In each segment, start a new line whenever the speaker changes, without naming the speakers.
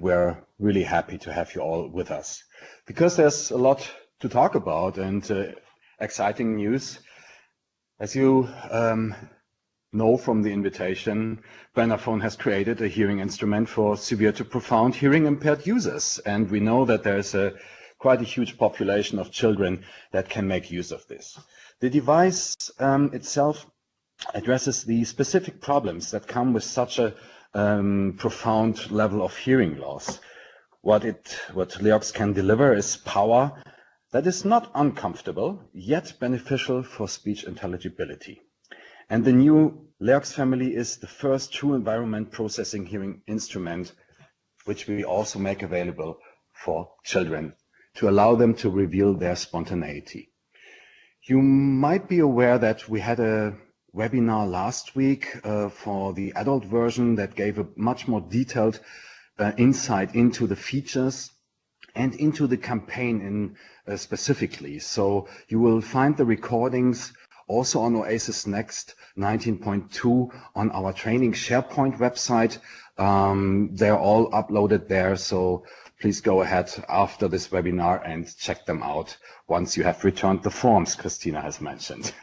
we're really happy to have you all with us. Because there's a lot to talk about and exciting news. As you know from the invitation, Bernafon has created a hearing instrument for severe to profound hearing impaired users. And we know that there's quite a huge population of children that can make use of this. The device itself addresses the specific problems that come with such a profound level of hearing loss. What Leox can deliver is power that is not uncomfortable, yet beneficial for speech intelligibility. And the new Leox family is the first true environment processing hearing instrument, which we also make available for children to allow them to reveal their spontaneity. You might be aware that we had a webinar last week for the adult version that gave a much more detailed insight into the features and into the campaign specifically. So you will find the recordings also on Oasis Next 19.2 on our training SharePoint website. They're all uploaded there, so please go ahead after this webinar and check them out once you have returned the forms Christina has mentioned.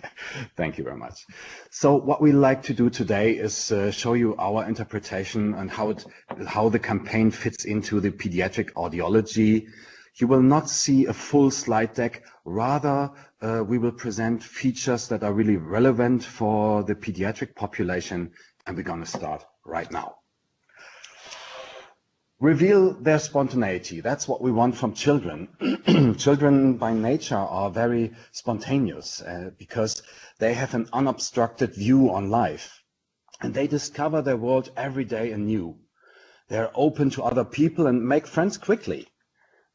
Thank you very much. So what we like to do today is show you our interpretation and how the campaign fits into the pediatric audiology. You will not see a full slide deck. Rather, we will present features that are really relevant for the pediatric population, and we're going to start right now. Reveal their spontaneity. That's what we want from children. Children by nature are very spontaneous because they have an unobstructed view on life, and they discover their world every day anew. They're open to other people and make friends quickly.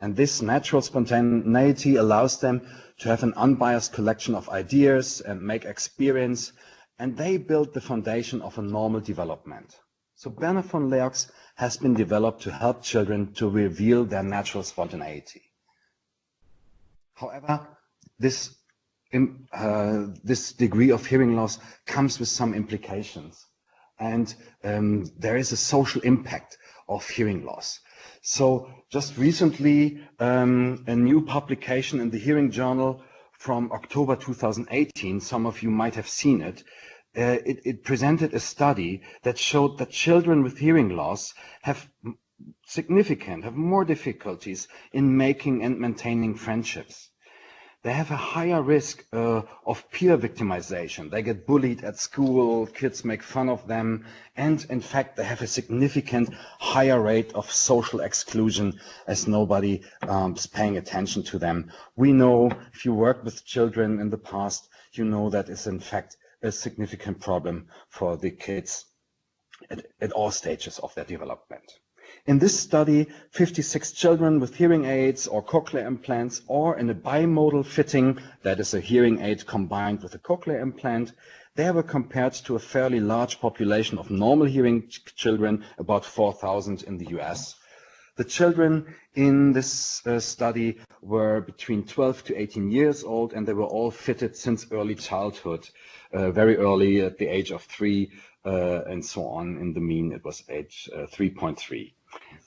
And this natural spontaneity allows them to have an unbiased collection of ideas and make experience, and they build the foundation of a normal development. So Bernafon Leox has been developed to help children to reveal their natural spontaneity. However, this degree of hearing loss comes with some implications, and there is a social impact of hearing loss. So just recently, a new publication in the Hearing Journal from October 2018, some of you might have seen it, it presented a study that showed that children with hearing loss have more difficulties in making and maintaining friendships. They have a higher risk of peer victimization. They get bullied at school, kids make fun of them, and in fact, they have a significant higher rate of social exclusion as nobody is paying attention to them. We know, if you worked with children in the past, you know that is in fact a significant problem for the kids at all stages of their development. In this study, 56 children with hearing aids or cochlear implants or in a bimodal fitting, that is a hearing aid combined with a cochlear implant, they were compared to a fairly large population of normal hearing children, about 4,000 in the US. The children in this study were between 12 to 18 years old, and they were all fitted since early childhood, very early at the age of 3 and so on. In the mean, it was age 3.3.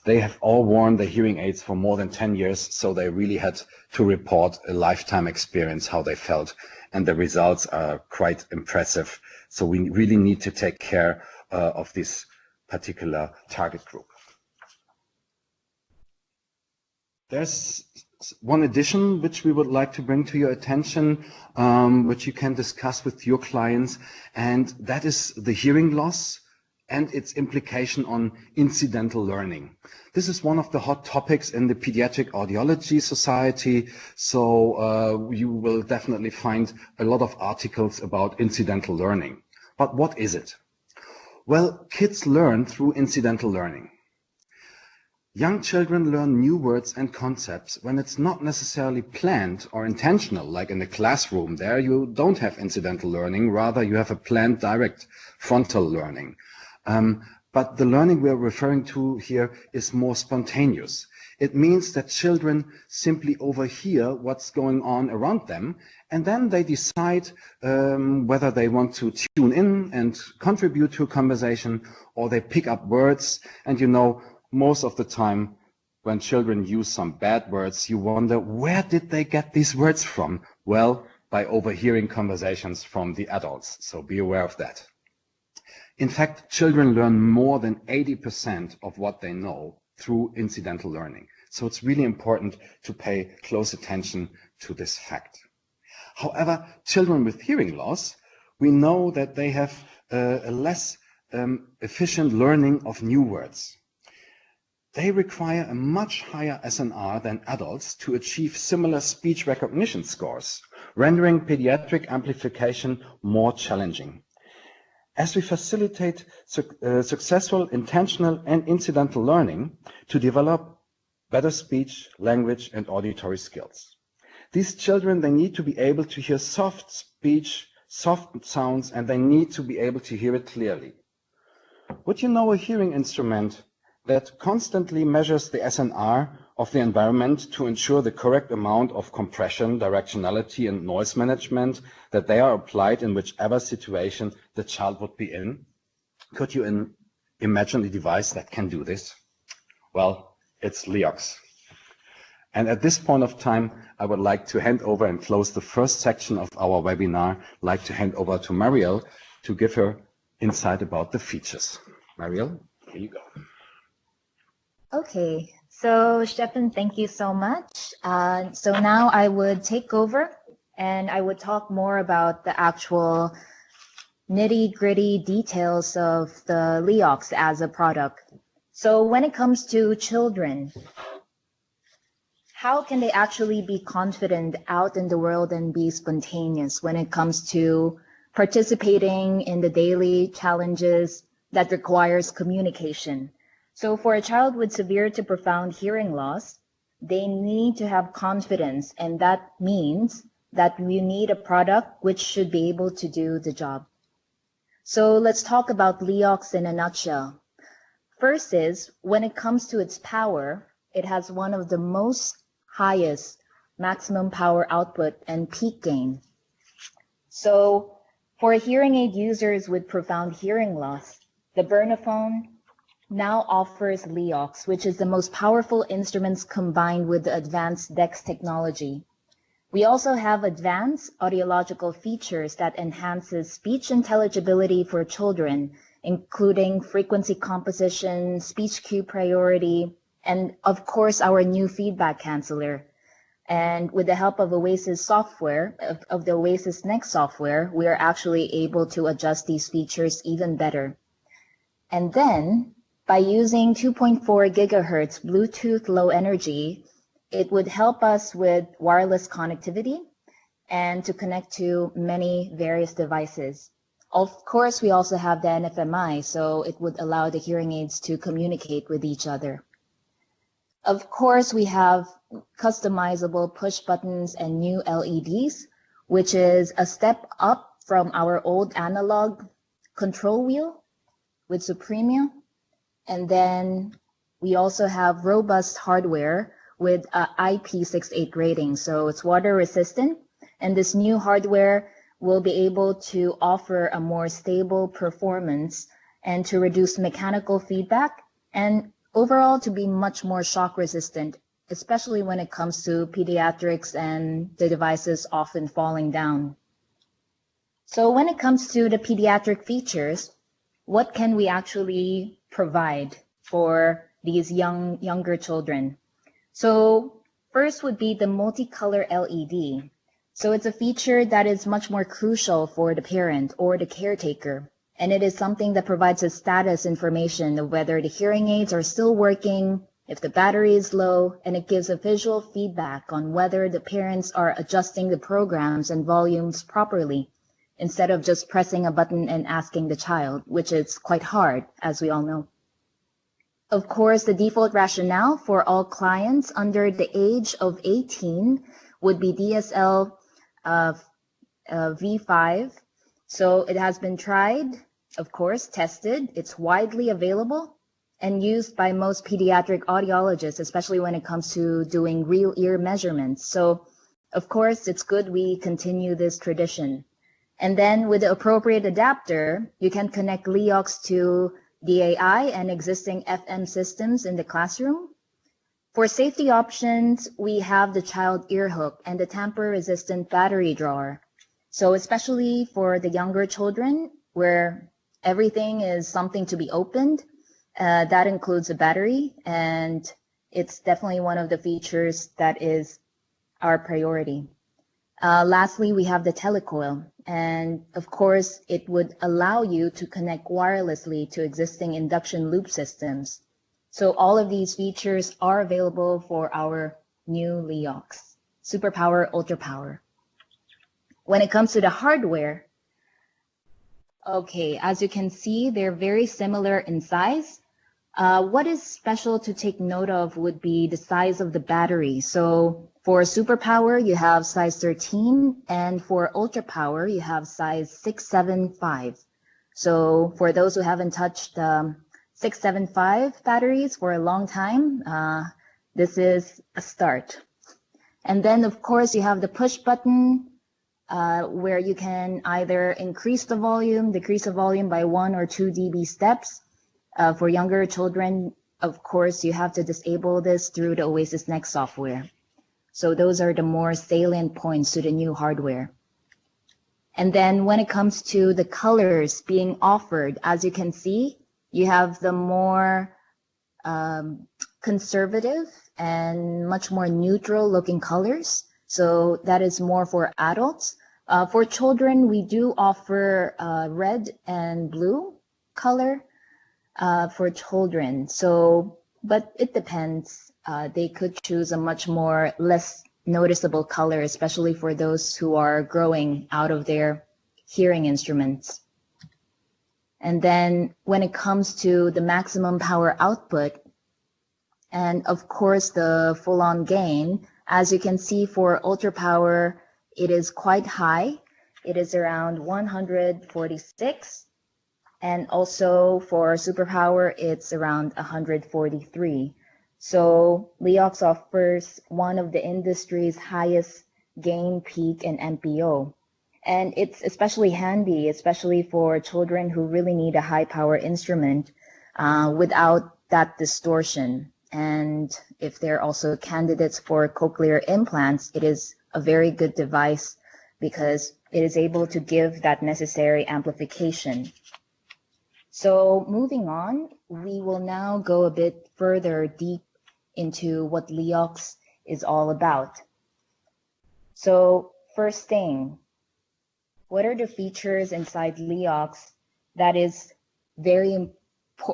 They have all worn their hearing aids for more than 10 years, so they really had to report a lifetime experience, how they felt, and the results are quite impressive. So we really need to take care of this particular target group. There's one addition which we would like to bring to your attention, which you can discuss with your clients, and that is the hearing loss and its implication on incidental learning. This is one of the hot topics in the Pediatric Audiology Society, so you will definitely find a lot of articles about incidental learning. But what is it? Well, kids learn through incidental learning. Young children learn new words and concepts when it's not necessarily planned or intentional, like in a classroom. There you don't have incidental learning, rather you have a planned direct frontal learning. But the learning we're referring to here is more spontaneous. It means that children simply overhear what's going on around them, and then they decide whether they want to tune in and contribute to a conversation, or they pick up words. And you know, most of the time, when children use some bad words, you wonder, where did they get these words from? Well, by overhearing conversations from the adults, so be aware of that. In fact, children learn more than 80% of what they know through incidental learning. So it's really important to pay close attention to this fact. However, children with hearing loss, we know that they have a less efficient learning of new words. They require a much higher SNR than adults to achieve similar speech recognition scores, rendering pediatric amplification more challenging. As we facilitate successful intentional and incidental learning to develop better speech, language, and auditory skills. These children, they need to be able to hear soft speech, soft sounds, and they need to be able to hear it clearly. Would you know a hearing instrument that constantly measures the SNR of the environment to ensure the correct amount of compression, directionality, and noise management, that they are applied in whichever situation the child would be in? Could you imagine a device that can do this? Well, it's Leox. And at this point of time, I would like to hand over and close the first section of our webinar. I'd like to hand over to Marielle to give her insight about the features. Marielle, here you go.
Okay, so Stefan, thank you so much. So now I would take over and I would talk more about the actual nitty-gritty details of the Leox as a product. So when it comes to children, how can they actually be confident out in the world and be spontaneous when it comes to participating in the daily challenges that requires communication? So for a child with severe to profound hearing loss, they need to have confidence, and that means that we need a product which should be able to do the job. So let's talk about Leox in a nutshell. First is, when it comes to its power, it has one of the most highest maximum power output and peak gain. So for hearing aid users with profound hearing loss, the Burnaphone now offers Leox, which is the most powerful instruments combined with the advanced DEX technology. We also have advanced audiological features that enhances speech intelligibility for children, including frequency composition, speech cue priority, and of course our new feedback canceller. And with the help of Oasis software, of the Oasis Next software, we are actually able to adjust these features even better. And then, by using 2.4 gigahertz Bluetooth low energy, it would help us with wireless connectivity and to connect to many various devices. Of course, we also have the NFMI, so it would allow the hearing aids to communicate with each other. Of course, we have customizable push buttons and new LEDs, which is a step up from our old analog control wheel with Supremio. And then we also have robust hardware with a IP68 rating. So it's water resistant. And this new hardware will be able to offer a more stable performance and to reduce mechanical feedback and overall to be much more shock resistant, especially when it comes to pediatrics and the devices often falling down. So when it comes to the pediatric features, what can we actually provide for these younger children? So first would be the multicolor LED. So it's a feature that is much more crucial for the parent or the caretaker. And it is something that provides a status information of whether the hearing aids are still working, if the battery is low, and it gives a visual feedback on whether the parents are adjusting the programs and volumes properly, instead of just pressing a button and asking the child, which is quite hard, as we all know. Of course, the default rationale for all clients under the age of 18 would be DSL V5. So it has been tried, of course, tested. It's widely available and used by most pediatric audiologists, especially when it comes to doing real ear measurements. So, of course, it's good we continue this tradition. And then with the appropriate adapter, you can connect Leox to DAI and existing FM systems in the classroom. For safety options, we have the child ear hook and the tamper-resistant battery drawer. So especially for the younger children, where everything is something to be opened, that includes a battery, and it's definitely one of the features that is our priority. Lastly, we have the telecoil, and of course, it would allow you to connect wirelessly to existing induction loop systems. So all of these features are available for our new Leox, Superpower, Ultra Power. When it comes to the hardware, okay, as you can see, they're very similar in size. What is special to take note of would be the size of the battery. So for Superpower, you have size 13, and for Ultra Power, you have size 675. So for those who haven't touched 675 batteries for a long time, this is a start. And then, of course, you have the push button where you can either increase the volume, decrease the volume by 1 or 2 dB steps. For younger children, of course, you have to disable this through the Oasis Next software. So those are the more salient points to the new hardware. And then when it comes to the colors being offered, as you can see, you have the more conservative and much more neutral looking colors. So that is more for adults. For children, we do offer red and blue color for children. So, but it depends. They could choose a much more less noticeable color, especially for those who are growing out of their hearing instruments. And then when it comes to the maximum power output, and of course the full-on gain, as you can see for Ultra Power, it is quite high. It is around 146. And also for Superpower, it's around 143. So Leox offers one of the industry's highest gain, peak, and MPO. And it's especially handy, especially for children who really need a high power instrument without that distortion. And if they're also candidates for cochlear implants, it is a very good device because it is able to give that necessary amplification. So moving on, we will now go a bit further deep into what Leox is all about. So first thing, what are the features inside Leox that is very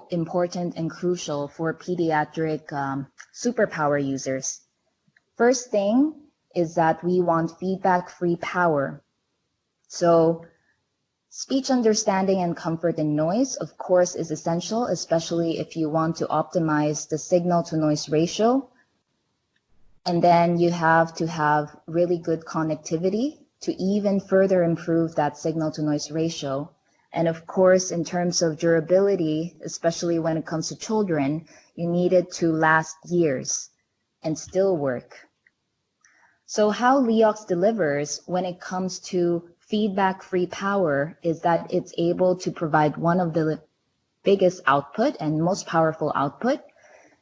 important and crucial for pediatric Superpower users? First thing is that we want feedback-free power. So speech understanding and comfort in noise, of course, is essential, especially if you want to optimize the signal-to-noise ratio. And then you have to have really good connectivity to even further improve that signal-to-noise ratio. And of course, in terms of durability, especially when it comes to children, you need it to last years and still work. So how Leox delivers when it comes to feedback-free power is that it's able to provide one of the biggest output and most powerful output.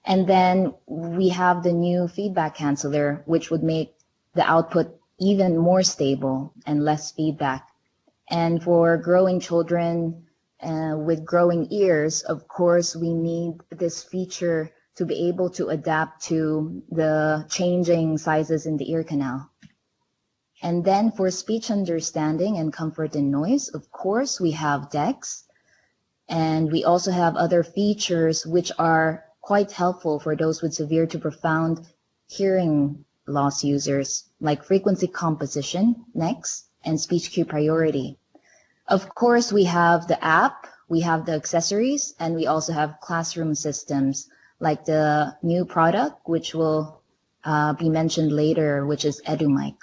And then we have the new feedback canceller, which would make the output even more stable and less feedback. And for growing children with growing ears, of course, we need this feature to be able to adapt to the changing sizes in the ear canal. And then for speech understanding and comfort in noise, of course, we have DEX. And we also have other features which are quite helpful for those with severe to profound hearing loss users, like frequency composition, NEX, and speech cue priority. Of course, we have the app, we have the accessories, and we also have classroom systems, like the new product, which will be mentioned later, which is EduMic.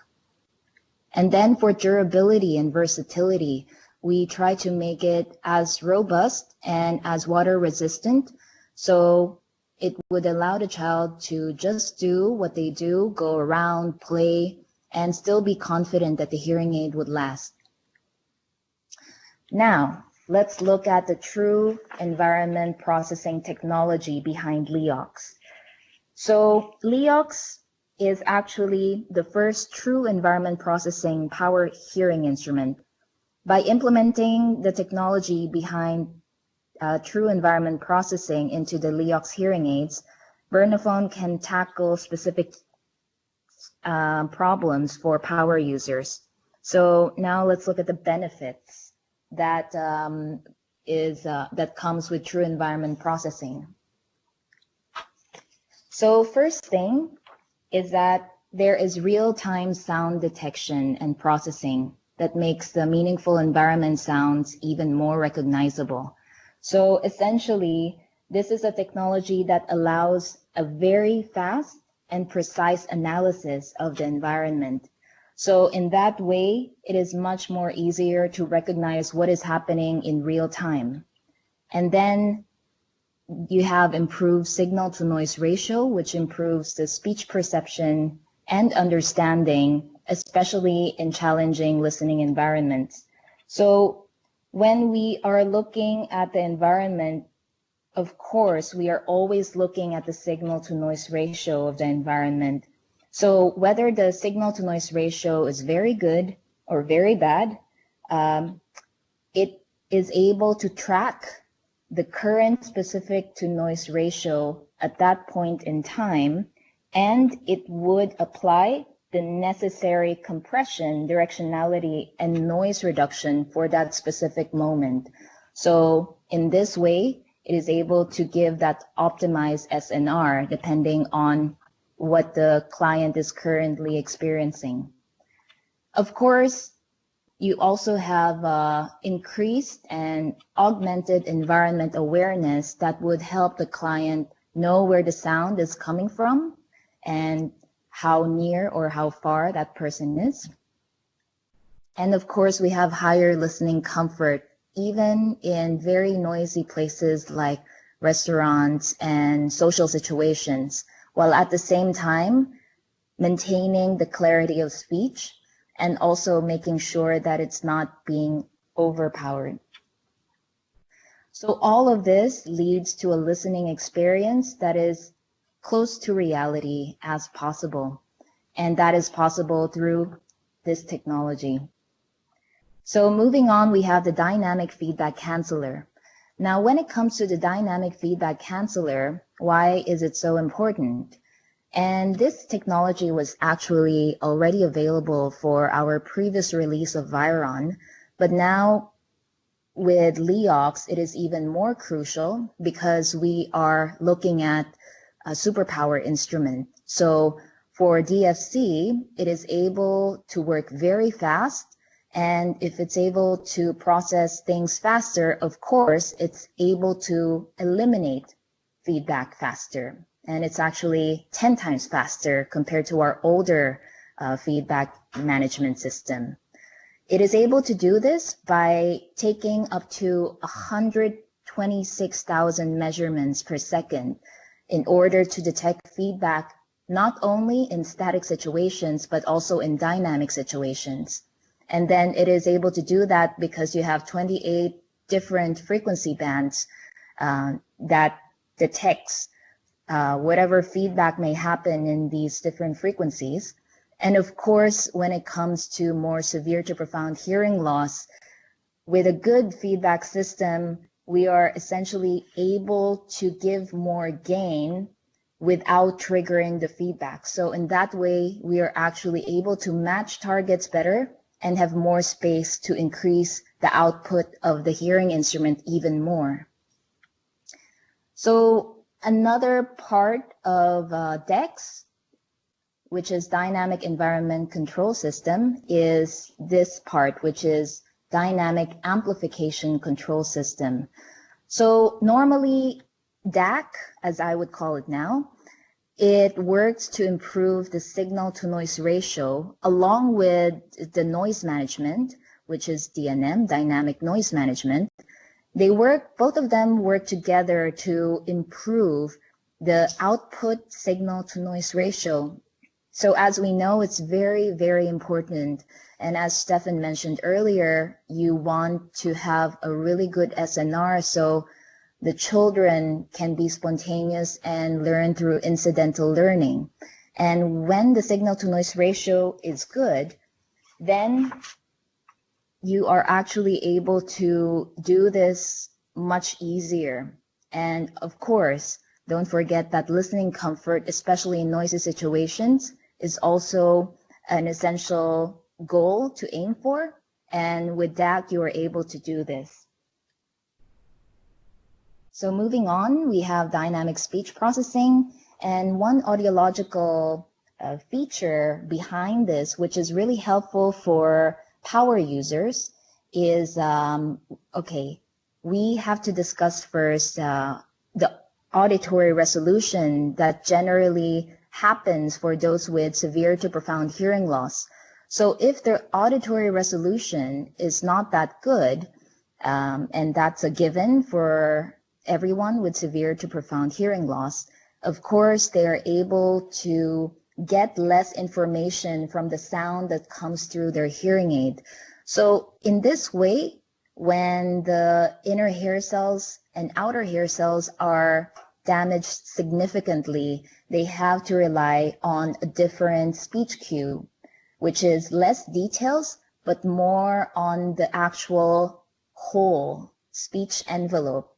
And then for durability and versatility, we try to make it as robust and as water resistant. So it would allow the child to just do what they do, go around, play, and still be confident that the hearing aid would last. Now, let's look at the true environment processing technology behind Leox. So Leox is actually the first true environment processing power hearing instrument. By implementing the technology behind true environment processing into the Leox hearing aids, Bernophone can tackle specific problems for power users. So now let's look at the benefits that that comes with true environment processing. So first thing is that there is real-time sound detection and processing that makes the meaningful environment sounds even more recognizable. So essentially, this is a technology that allows a very fast and precise analysis of the environment. So in that way, it is much more easier to recognize what is happening in real time. And then you have improved signal to noise ratio, which improves the speech perception and understanding, especially in challenging listening environments. So when we are looking at the environment, of course, we are always looking at the signal to noise ratio of the environment. So whether the signal to noise ratio is very good or very bad, it is able to track the current specific to noise ratio at that point in time, and it would apply the necessary compression, directionality, and noise reduction for that specific moment. So in this way, it is able to give that optimized SNR depending on what the client is currently experiencing. Of course, you also have increased and augmented environment awareness that would help the client know where the sound is coming from and how near or how far that person is. And of course, we have higher listening comfort, even in very noisy places like restaurants and social situations, while at the same time maintaining the clarity of speech and also making sure that it's not being overpowered. So all of this leads to a listening experience that is close to reality as possible. And that is possible through this technology. So moving on, we have the dynamic feedback canceller. Now, when it comes to the dynamic feedback canceller, why is it so important? And this technology was actually already available for our previous release of Viron, but now with Leox, it is even more crucial because we are looking at a superpower instrument. So for DFC, it is able to work very fast. And if it's able to process things faster, of course, it's able to eliminate feedback faster. And it's actually 10 times faster compared to our older feedback management system. It is able to do this by taking up to 126,000 measurements per second in order to detect feedback not only in static situations, but also in dynamic situations. And then it is able to do that because you have 28 different frequency bands that detects whatever feedback may happen in these different frequencies. And of course, when it comes to more severe to profound hearing loss, with a good feedback system, we are essentially able to give more gain without triggering the feedback. So in that way, we are actually able to match targets better and have more space to increase the output of the hearing instrument even more. So another part of DEX, which is Dynamic Environment Control System, is this part, which is Dynamic Amplification Control System. So normally DAC, as I would call it now, it works to improve the signal to noise ratio along with the noise management, which is DNM, Dynamic Noise Management. Both of them work together to improve the output signal to noise ratio. So as we know, it's very, very important. And as Stefan mentioned earlier, you want to have a really good SNR so the children can be spontaneous and learn through incidental learning. And when the signal to noise ratio is good, then you are actually able to do this much easier. And of course, don't forget that listening comfort, especially in noisy situations, is also an essential goal to aim for. And with that, you are able to do this. So moving on, we have dynamic speech processing, and one audiological feature behind this, which is really helpful for power users, is, okay, we have to discuss first the auditory resolution that generally happens for those with severe to profound hearing loss. So if the auditory resolution is not that good, and that's a given for everyone with severe to profound hearing loss, of course, they are able to get less information from the sound that comes through their hearing aid. So in this way, when the inner hair cells and outer hair cells are damaged significantly, they have to rely on a different speech cue, which is less details, but more on the actual whole speech envelope.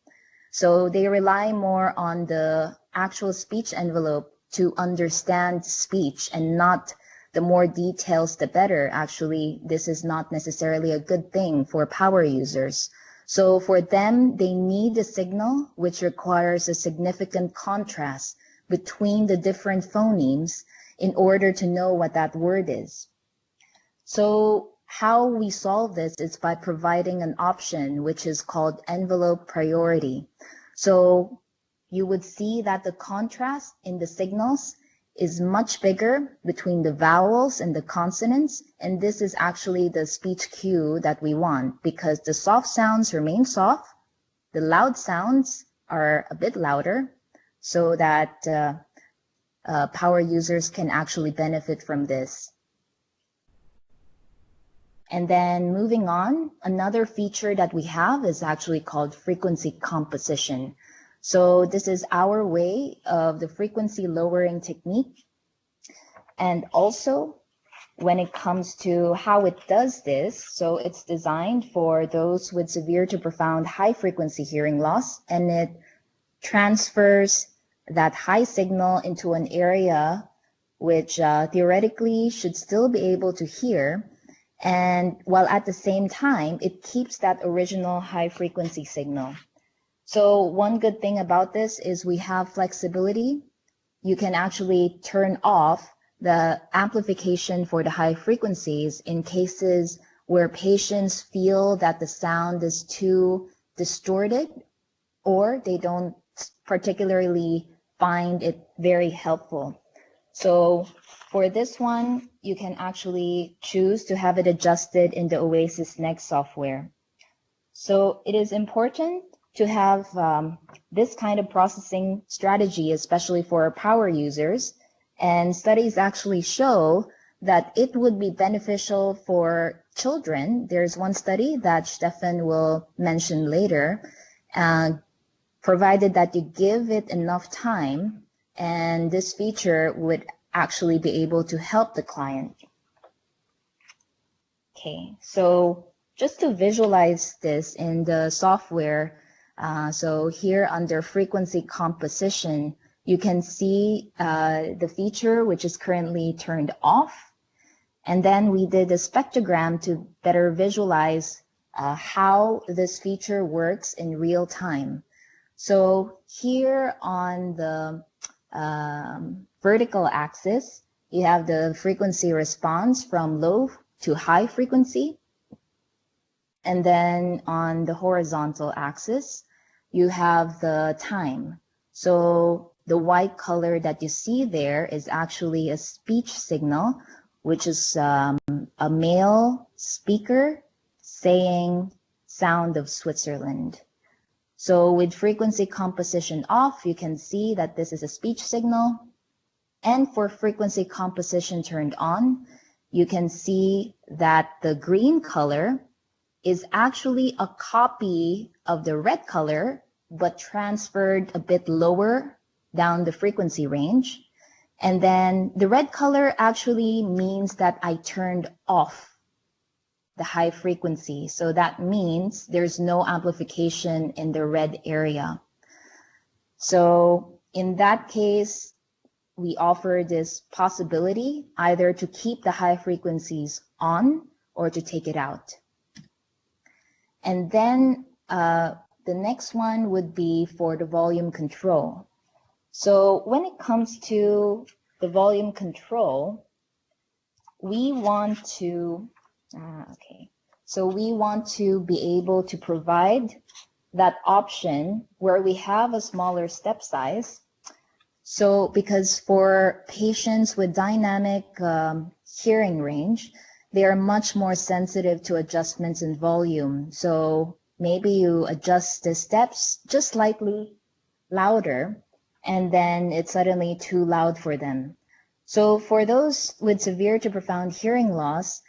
So they rely more on the actual speech envelope to understand speech and not the more details, the better. Actually, this is not necessarily a good thing for power users. So for them, they need a signal which requires a significant contrast between the different phonemes in order to know what that word is. So how we solve this is by providing an option which is called envelope priority. So you would see that the contrast in the signals is much bigger between the vowels and the consonants, and this is actually the speech cue that we want because the soft sounds remain soft, the loud sounds are a bit louder, so that power users can actually benefit from this. And then moving on, another feature that we have is actually called frequency composition. So this is our way of the frequency lowering technique. And also when it comes to how it does this, so it's designed for those with severe to profound high frequency hearing loss, and it transfers that high signal into an area which theoretically should still be able to hear, and while at the same time, it keeps that original high frequency signal. So one good thing about this is we have flexibility. You can actually turn off the amplification for the high frequencies in cases where patients feel that the sound is too distorted or they don't particularly find it very helpful. So for this one, you can actually choose to have it adjusted in the Oasis Next software. So it is important to have this kind of processing strategy, especially for power users. And studies actually show that it would be beneficial for children. There's one study that Stefan will mention later, provided that you give it enough time, and this feature would actually be able to help the client. Okay, so just to visualize this in the software, so here under frequency composition, you can see the feature which is currently turned off. And then we did a spectrogram to better visualize how this feature works in real time. So here on the vertical axis, you have the frequency response from low to high frequency. And then on the horizontal axis, you have the time. So the white color that you see there is actually a speech signal, which is a male speaker saying "Sound of Switzerland." So with frequency composition off, you can see that this is a speech signal. And for frequency composition turned on, you can see that the green color is actually a copy of the red color, but transferred a bit lower down the frequency range. And then the red color actually means that I turned off the high frequency. So that means there's no amplification in the red area. So in that case, we offer this possibility either to keep the high frequencies on or to take it out. And then the next one would be for the volume control. So when it comes to the volume control, we want to, we want to be able to provide that option where we have a smaller step size. So because for patients with dynamic hearing range, they are much more sensitive to adjustments in volume. So maybe you adjust the steps just slightly louder, and then it's suddenly too loud for them. So for those with severe to profound hearing loss,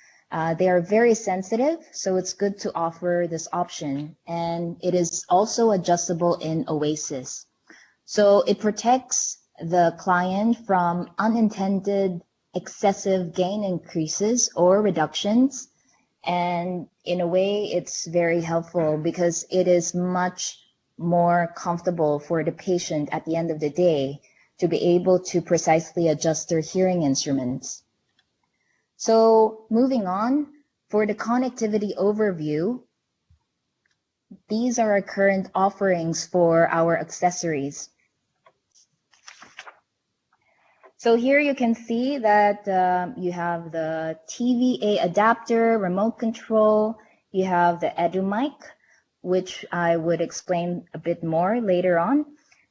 they are very sensitive, so it's good to offer this option. And it is also adjustable in Oasis. So it protects the client from unintended excessive gain increases or reductions. And in a way, it's very helpful because it is much more comfortable for the patient at the end of the day to be able to precisely adjust their hearing instruments. So moving on, for the connectivity overview, these are our current offerings for our accessories. So here you can see that you have the TVA adapter, remote control, you have the EduMic, which I would explain a bit more later on.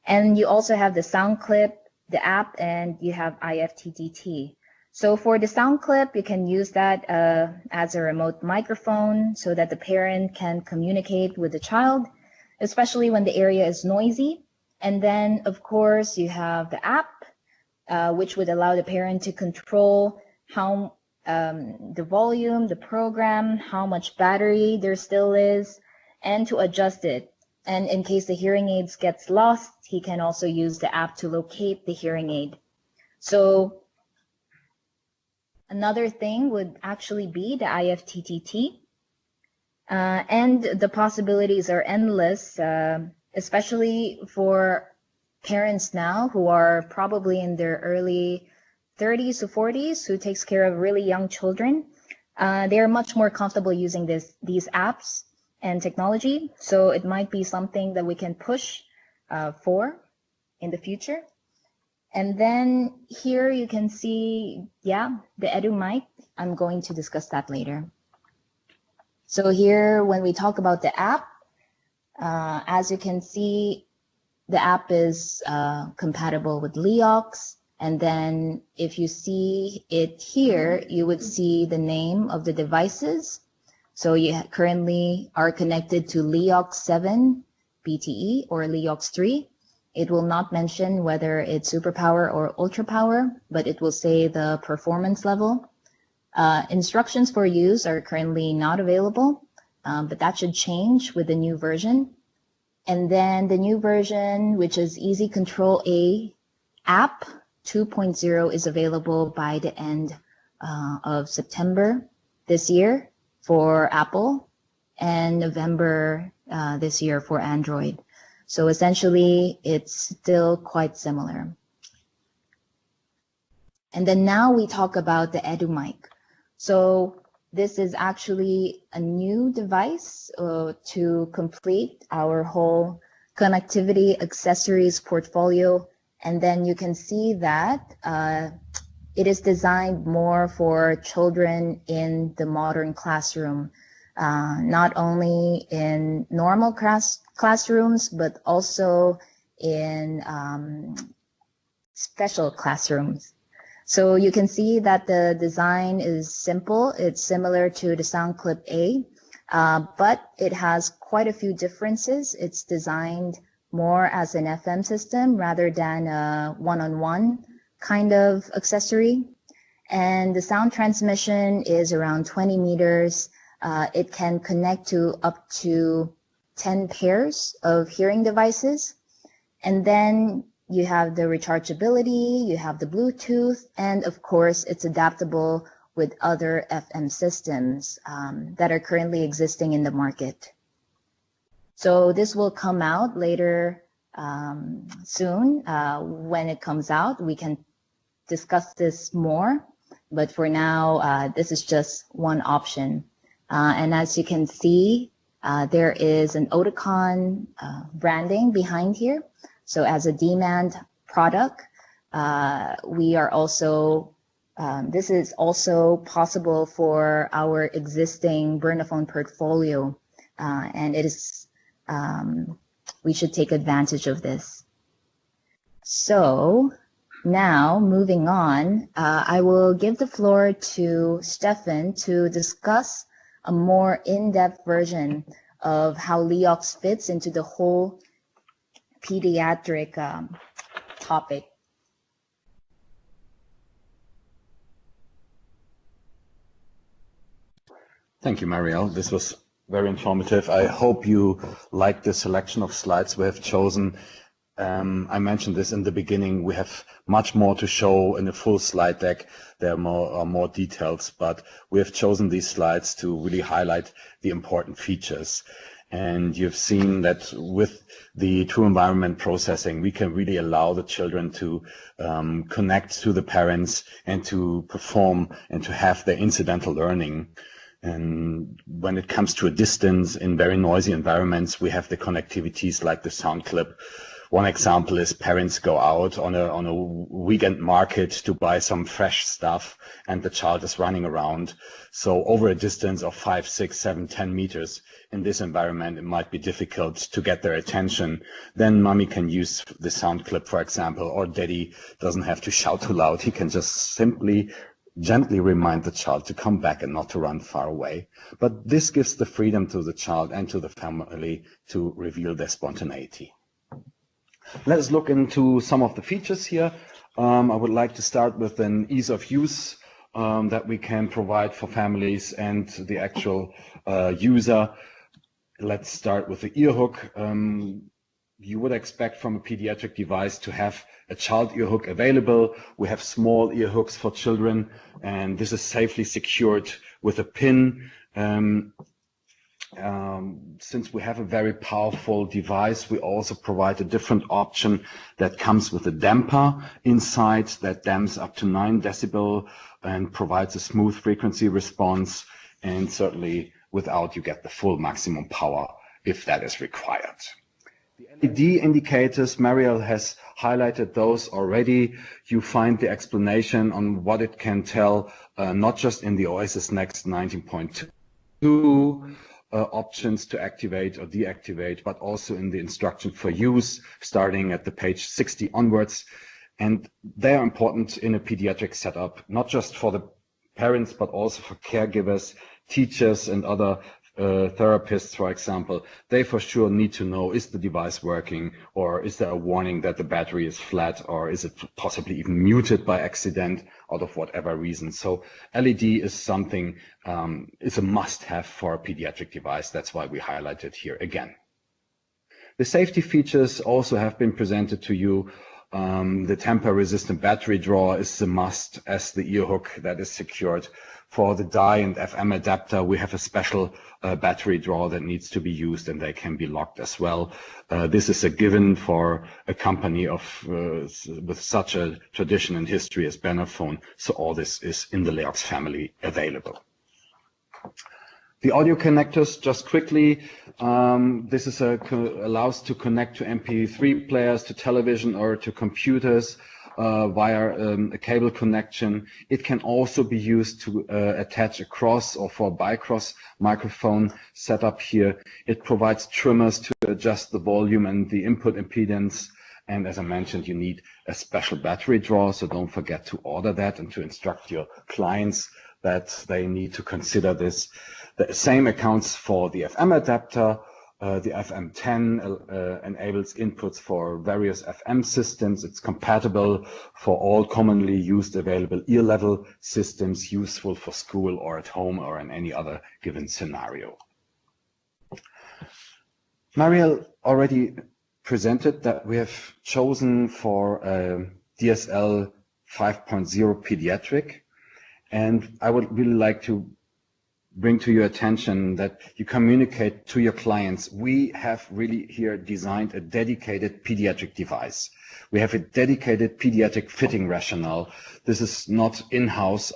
And you also have the sound clip, the app, and you have IFTTT. So for the sound clip, you can use that as a remote microphone so that the parent can communicate with the child, especially when the area is noisy. And then, of course, you have the app, which would allow the parent to control how the volume, the program, how much battery there still is, and to adjust it. And in case the hearing aids gets lost, he can also use the app to locate the hearing aid. So another thing would actually be the IFTTT. And the possibilities are endless, especially for parents now who are probably in their early 30s to 40s who takes care of really young children. They are much more comfortable using these apps and technology. So it might be something that we can push for in the future. And then here you can see, the EduMic. I'm going to discuss that later. So here, when we talk about the app, as you can see, the app is compatible with Leox. And then if you see it here, you would see the name of the devices. So you currently are connected to Leox 7 BTE or Leox 3. It will not mention whether it's superpower or ultra power, but it will say the performance level. Instructions for use are currently not available, but that should change with the new version. And then the new version, which is Easy Control A app 2.0, is available by the end of September this year for Apple and November this year for Android. So essentially, it's still quite similar. And then now we talk about the EduMic. So this is actually a new device to complete our whole connectivity accessories portfolio. And then you can see that it is designed more for children in the modern classroom, not only in normal classrooms, but also in special classrooms. So you can see that the design is simple. It's similar to the SoundClip A, but it has quite a few differences. It's designed more as an FM system rather than a one-on-one kind of accessory. And the sound transmission is around 20 meters. It can connect to up to 10 pairs of hearing devices. And then you have the rechargeability, you have the Bluetooth, and of course, it's adaptable with other FM systems that are currently existing in the market. So this will come out later soon. When it comes out, we can discuss this more. But for now, this is just one option. And as you can see, there is an Oticon branding behind here. So as a demand product, we are also, this is also possible for our existing Burnaphone portfolio. And it is, we should take advantage of this. So now moving on, I will give the floor to Stefan to discuss a more in-depth version of how Leox fits into the whole pediatric topic.
Thank you, Marielle. This was very informative. I hope you like the selection of slides we have chosen. I mentioned this in the beginning. We have much more to show in a full slide deck. There are more details, but we have chosen these slides to really highlight the important features. And you've seen that with the true environment processing, we can really allow the children to connect to the parents and to perform and to have their incidental learning. And when it comes to a distance in very noisy environments, we have the connectivities like the sound clip. One example is parents go out on a weekend market to buy some fresh stuff and the child is running around. So over a distance of 5, 6, 7, 10 meters in this environment, it might be difficult to get their attention. Then mommy can use the sound clip, for example, or daddy doesn't have to shout too loud. He can just simply gently remind the child to come back and not to run far away. But this gives the freedom to the child and to the family to reveal their spontaneity. Let us look into some of the features here. I would like to start with an ease of use that we can provide for families and the actual user. Let's start with the ear hook. You would expect from a pediatric device to have a child ear hook available. We have small ear hooks for children, and this is safely secured with a pin. Since we have a very powerful device, we also provide a different option that comes with a damper inside that damps up to 9 decibel and provides a smooth frequency response, and certainly without you get the full maximum power if that is required. The LED indicators, Marielle has highlighted those already. You find the explanation on what it can tell, not just in the Oasis Next 19.2 options to activate or deactivate, but also in the instruction for use, starting at the page 60 onwards. And they are important in a pediatric setup, not just for the parents, but also for caregivers, teachers, and other therapists, for example. They for sure need to know, is the device working, or is there a warning that the battery is flat, or is it possibly even muted by accident out of whatever reason. So LED is something, is a must-have for a pediatric device. That's why we highlight it here again. The safety features also have been presented to you. The tamper-resistant battery drawer is a must, as the ear hook that is secured. For the dye and FM adapter, we have a special battery drawer that needs to be used, and they can be locked as well. This is a given for a company with such a tradition and history as Burnaphone, so all this is in the Leox family available. The audio connectors, just quickly, this is allows to connect to MP3 players, to television, or to computers via a cable connection. It can also be used to attach a cross or for a bi-cross microphone setup here. It provides trimmers to adjust the volume and the input impedance. And as I mentioned, you need a special battery drawer, so don't forget to order that and to instruct your clients that they need to consider this. The same accounts for the FM adapter. The FM10 enables inputs for various FM systems. It's compatible for all commonly used available ear level systems, useful for school or at home or in any other given scenario. Mariel already presented that we have chosen for DSL 5.0 pediatric, and I would really like to bring to your attention that you communicate to your clients. We have really here designed a dedicated pediatric device. We have a dedicated pediatric fitting rationale. This is not in-house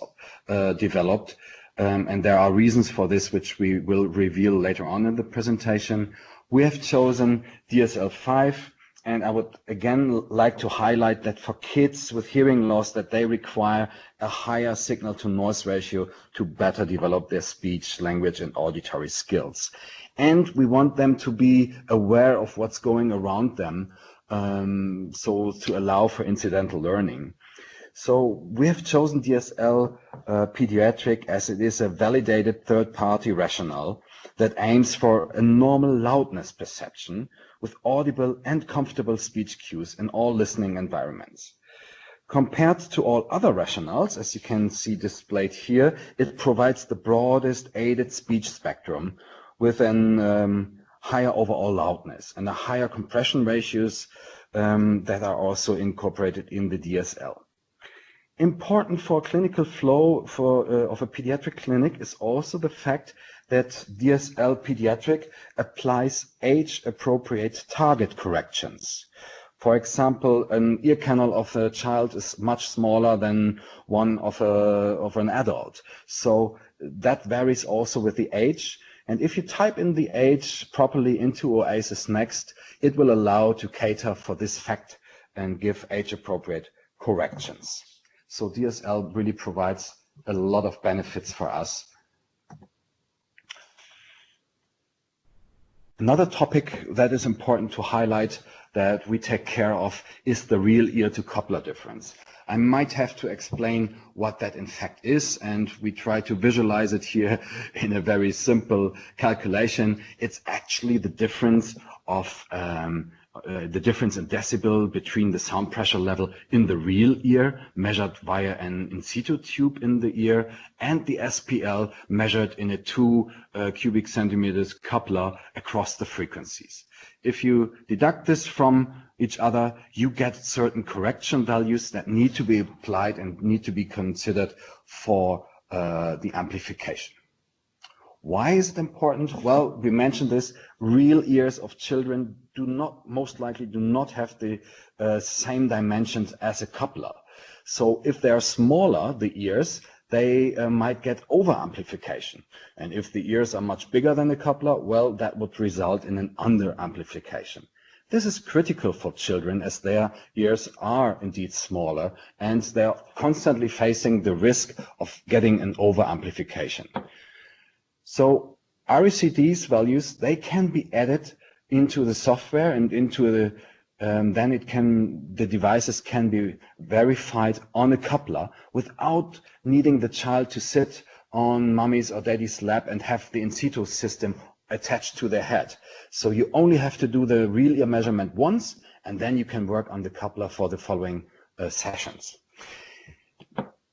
developed, and there are reasons for this which we will reveal later on in the presentation. We have chosen DSL5, and I would again like to highlight that for kids with hearing loss, that they require a higher signal to noise ratio to better develop their speech, language, and auditory skills. And we want them to be aware of what's going around them, so to allow for incidental learning. So we have chosen DSL pediatric as it is a validated third-party rationale that aims for a normal loudness perception with audible and comfortable speech cues in all listening environments. Compared to all other rationales, as you can see displayed here, it provides the broadest aided speech spectrum with an higher overall loudness and a higher compression ratios that are also incorporated in the DSL. Important for clinical flow of a pediatric clinic is also the fact that DSL pediatric applies age-appropriate target corrections. For example, an ear canal of a child is much smaller than one of an adult. So that varies also with the age. And if you type in the age properly into OASIS Next, it will allow to cater for this fact and give age-appropriate corrections. So DSL really provides a lot of benefits for us. Another topic that is important to highlight that we take care of is the real ear to coupler difference. I might have to explain what that in fact is, and we try to visualize it here in a very simple calculation. It's actually the difference of the difference in decibel between the sound pressure level in the real ear, measured via an in situ tube in the ear, and the SPL measured in a 2 cubic centimeters coupler across the frequencies. If you deduct this from each other, you get certain correction values that need to be applied and need to be considered for the amplification. Why is it important? Well, we mentioned this. Real ears of children most likely do not have the same dimensions as a coupler. So if they are smaller, the ears, they might get over amplification. And if the ears are much bigger than the coupler, well, that would result in an under amplification. This is critical for children as their ears are indeed smaller and they're constantly facing the risk of getting an over amplification. So RECD's values, they can be added into the software and into the then the devices can be verified on a coupler without needing the child to sit on mommy's or daddy's lap and have the in situ system attached to their head. So you only have to do the real ear measurement once, and then you can work on the coupler for the following sessions.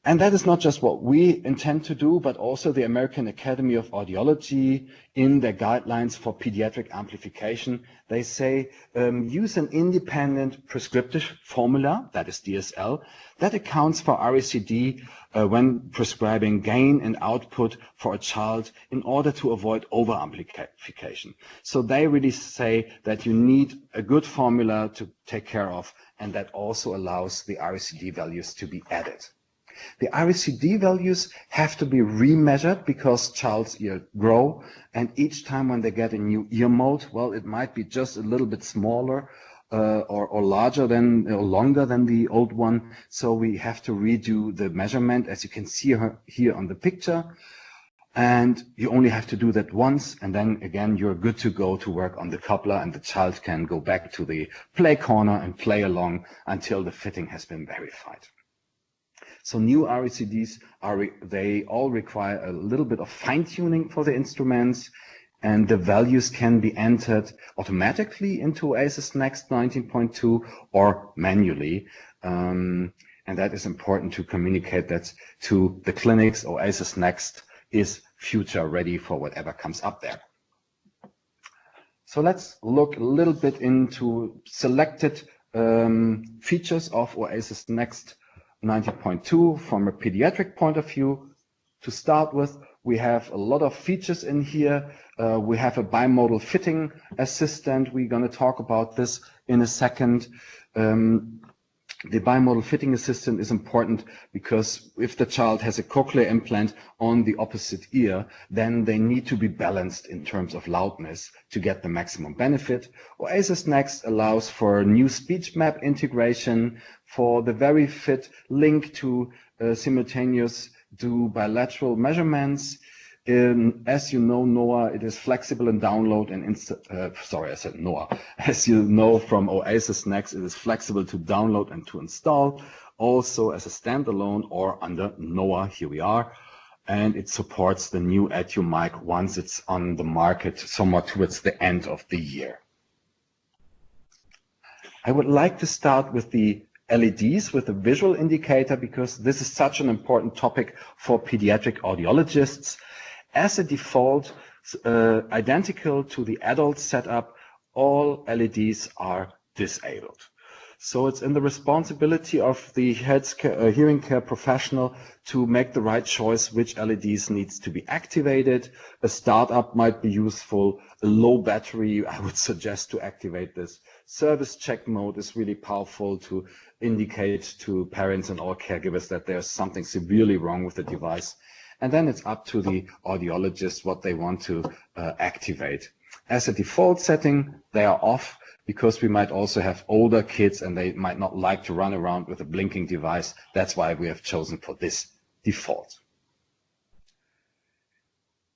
And that is not just what we intend to do, but also the American Academy of Audiology in their guidelines for pediatric amplification. They say use an independent prescriptive formula, that is DSL, that accounts for RECD when prescribing gain and output for a child in order to avoid over-amplification. So they really say that you need a good formula to take care of, and that also allows the RECD values to be added. The RECD values have to be remeasured because child's ears grow, and each time when they get a new ear mode, well, it might be just a little bit smaller or larger than or longer than the old one. So we have to redo the measurement, as you can see here on the picture. And you only have to do that once, and then again you're good to go to work on the coupler, and the child can go back to the play corner and play along until the fitting has been verified. So new RECDs, they all require a little bit of fine-tuning for the instruments, and the values can be entered automatically into Oasis Next 19.2 or manually. And that is important to communicate that to the clinics. Oasis Next is future ready for whatever comes up there. So let's look a little bit into selected features of Oasis Next 19.2 from a pediatric point of view. To start with, we have a lot of features in here. We have a bimodal fitting assistant. We're going to talk about this in a second. The bimodal fitting assistant is important because if the child has a cochlear implant on the opposite ear, then they need to be balanced in terms of loudness to get the maximum benefit. Oasis Next allows for new speech map integration, for the very fit link to simultaneous do bilateral measurements. As you know, Noah, it is flexible in download and sorry, I said Noah. As you know from Oasis Next, it is flexible to download and to install, also as a standalone or under Noah. Here we are. And it supports the new EduMic once it's on the market, somewhat towards the end of the year. I would like to start with the LEDs, with the visual indicator, because this is such an important topic for pediatric audiologists. As a default, identical to the adult setup, all LEDs are disabled. So it's in the responsibility of the hearing care professional to make the right choice which LEDs needs to be activated. A startup might be useful. A low battery, I would suggest to activate this. Service check mode is really powerful to indicate to parents and all caregivers that there's something severely wrong with the device. And then it's up to the audiologist what they want to activate. As a default setting, they are off because we might also have older kids and they might not like to run around with a blinking device. That's why we have chosen for this default.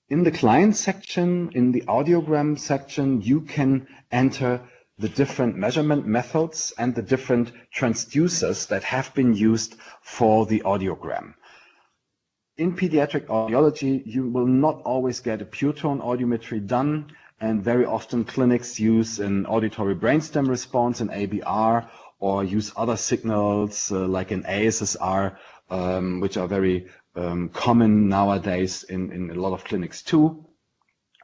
In the client section, in the audiogram section, you can enter the different measurement methods and the different transducers that have been used for the audiogram. In pediatric audiology, you will not always get a pure tone audiometry done, and very often clinics use an auditory brainstem response, an ABR, or use other signals like an ASSR, which are very common nowadays in a lot of clinics too.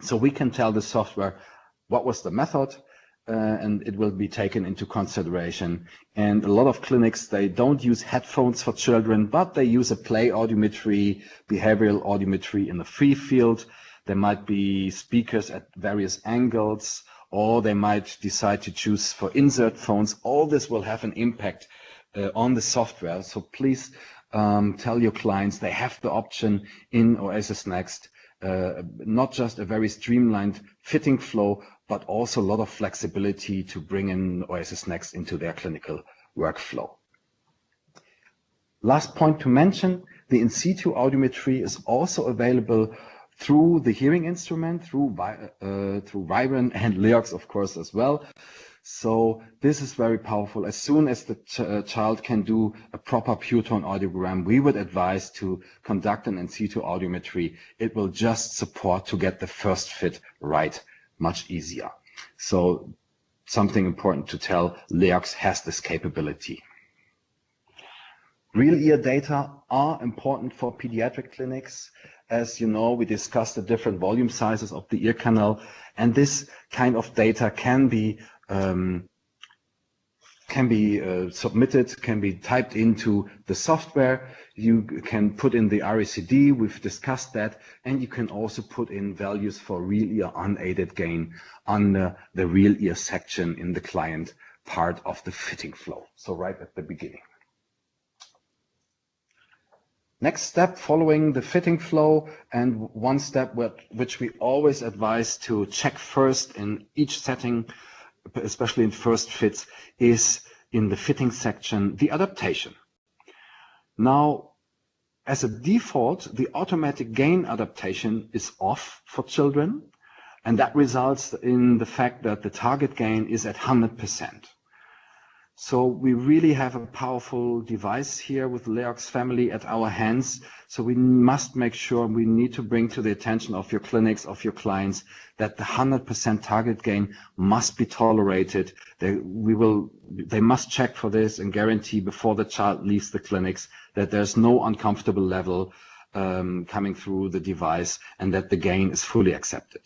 So we can tell the software what was the method, and it will be taken into consideration. And a lot of clinics, they don't use headphones for children, but they use a play audiometry, behavioral audiometry in the free field. There might be speakers at various angles, or they might decide to choose for insert phones. All this will have an impact on the software. So please tell your clients they have the option in Oasis Next, not just a very streamlined fitting flow, but also a lot of flexibility to bring in Oasis Next into their clinical workflow. Last point to mention, the in situ audiometry is also available through the hearing instrument, through Vibrant and Leox, of course, as well. So this is very powerful. As soon as the child can do a proper pure tone audiogram, we would advise to conduct an in situ audiometry. It will just support to get the first fit right much easier. So something important to tell, Leox has this capability. Real ear data are important for pediatric clinics. As you know, we discussed the different volume sizes of the ear canal, and this kind of data can be submitted, can be typed into the software. You can put in the RACD, we've discussed that, and you can also put in values for real ear unaided gain under the real ear section in the client part of the fitting flow. So right at the beginning. Next step following the fitting flow, and one step which we always advise to check first in each setting, especially in first fits, is in the fitting section, the adaptation. Now, as a default, the automatic gain adaptation is off for children, and that results in the fact that the target gain is at 100%. So we really have a powerful device here with Leox family at our hands. So we must make sure, we need to bring to the attention of your clinics, of your clients, that the 100% target gain must be tolerated. They must check for this and guarantee before the child leaves the clinics that there's no uncomfortable level coming through the device and that the gain is fully accepted.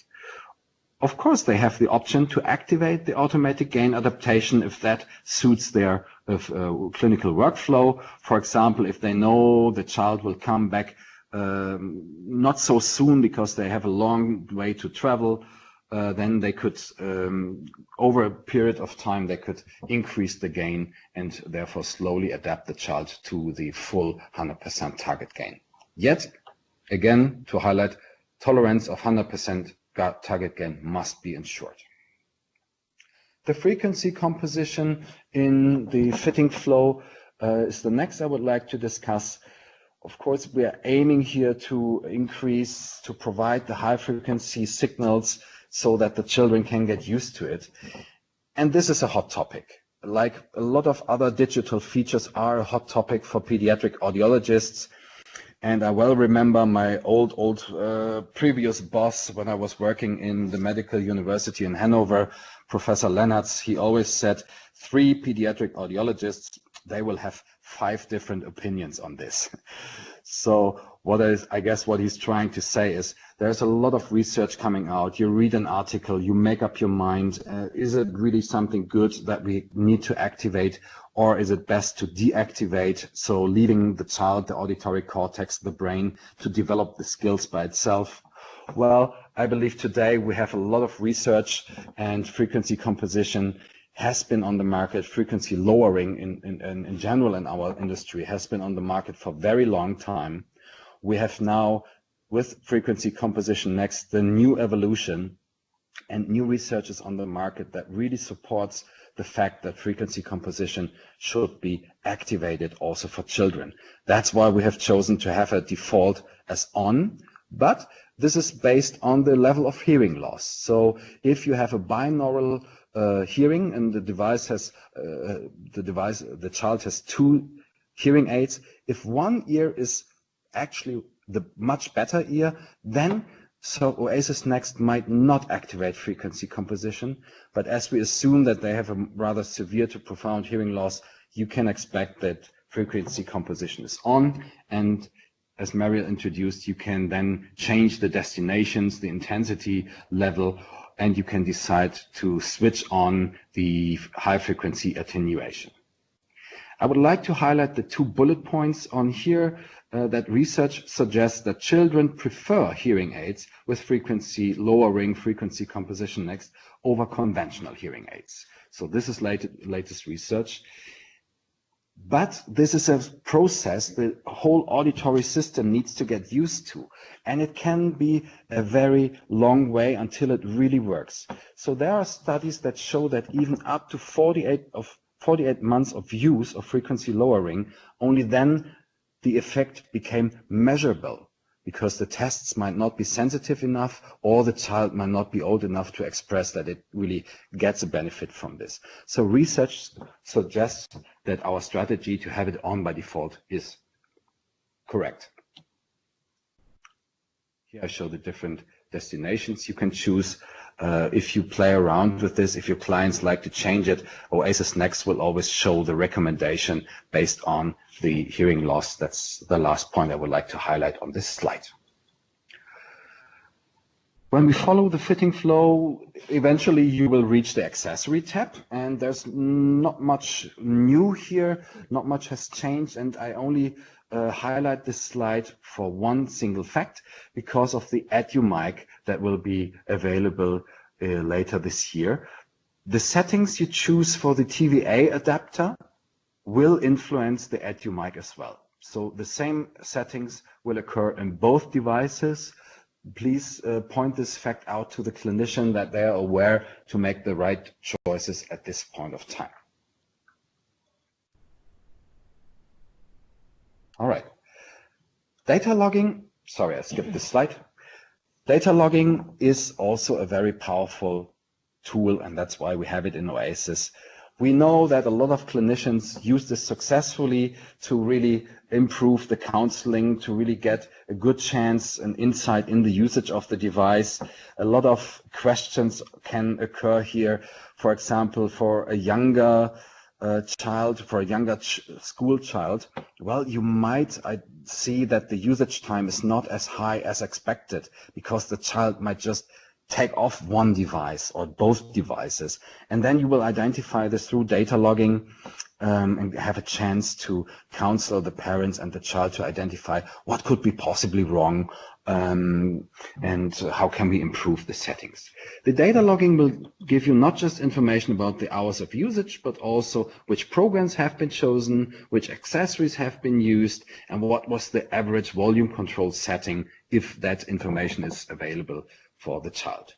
Of course, they have the option to activate the automatic gain adaptation if that suits their clinical workflow. For example, if they know the child will come back not so soon because they have a long way to travel, then they could, over a period of time, they could increase the gain and therefore slowly adapt the child to the full 100% target gain. Yet, again, to highlight, tolerance of 100% target gain must be ensured. The frequency composition in the fitting flow is the next I would like to discuss. Of course, we are aiming here to increase, to provide the high frequency signals so that the children can get used to it. And this is a hot topic. Like a lot of other digital features are a hot topic for pediatric audiologists. And I well remember my old previous boss when I was working in the Medical University in Hanover, Professor Lennartz. He always said 3 pediatric audiologists, they will have 5 different opinions on this. So I guess what he's trying to say is there's a lot of research coming out. You read an article, you make up your mind. Is it really something good that we need to activate, or is it best to deactivate? So leaving the child, the auditory cortex, the brain to develop the skills by itself. Well, I believe today we have a lot of research, and frequency composition has been on the market. Frequency lowering in general in our industry has been on the market for a very long time. We have now, with frequency composition next, the new evolution and new research is on the market that really supports the fact that frequency composition should be activated also for children. That's why we have chosen to have a default as on, but this is based on the level of hearing loss. So if you have a binaural hearing and the child has 2 hearing aids, if one ear is actually the much better ear, then so Oasis Next might not activate frequency composition, but as we assume that they have a rather severe to profound hearing loss, you can expect that frequency composition is on, and as Mariel introduced, you can then change the destinations, the intensity level, and you can decide to switch on the high frequency attenuation. I would like to highlight the 2 bullet points on here that research suggests that children prefer hearing aids with frequency lowering, frequency composition next, over conventional hearing aids. So this is latest research. But this is a process the whole auditory system needs to get used to, and it can be a very long way until it really works. So there are studies that show that even up to 48 months of use of frequency lowering, only then the effect became measurable, because the tests might not be sensitive enough, or the child might not be old enough to express that it really gets a benefit from this. So research suggests that our strategy to have it on by default is correct. Here I show the different destinations you can choose. If you play around with this, if your clients like to change it, Oasis Next will always show the recommendation based on the hearing loss. That's the last point I would like to highlight on this slide. When we follow the fitting flow, eventually you will reach the accessory tab, and there's not much new here, not much has changed, and I only highlight this slide for one single fact, because of the EduMic that will be available later this year. The settings you choose for the TVA adapter will influence the EduMic as well. So the same settings will occur in both devices. Please point this fact out to the clinician that they are aware to make the right choices at this point of time. All right. Data logging, sorry, I skipped this slide. Data logging is also a very powerful tool, and that's why we have it in Oasis We know that a lot of clinicians use this successfully to really improve the counseling, to really get a good chance and insight in the usage of the device. A lot of questions can occur here. For example, for a younger child, for a younger school child, well, you might see that the usage time is not as high as expected because the child might just take off one device or both devices. And then you will identify this through data logging and have a chance to counsel the parents and the child to identify what could be possibly wrong and how can we improve the settings. The data logging will give you not just information about the hours of usage, but also which programs have been chosen, which accessories have been used, and what was the average volume control setting if that information is available for the child.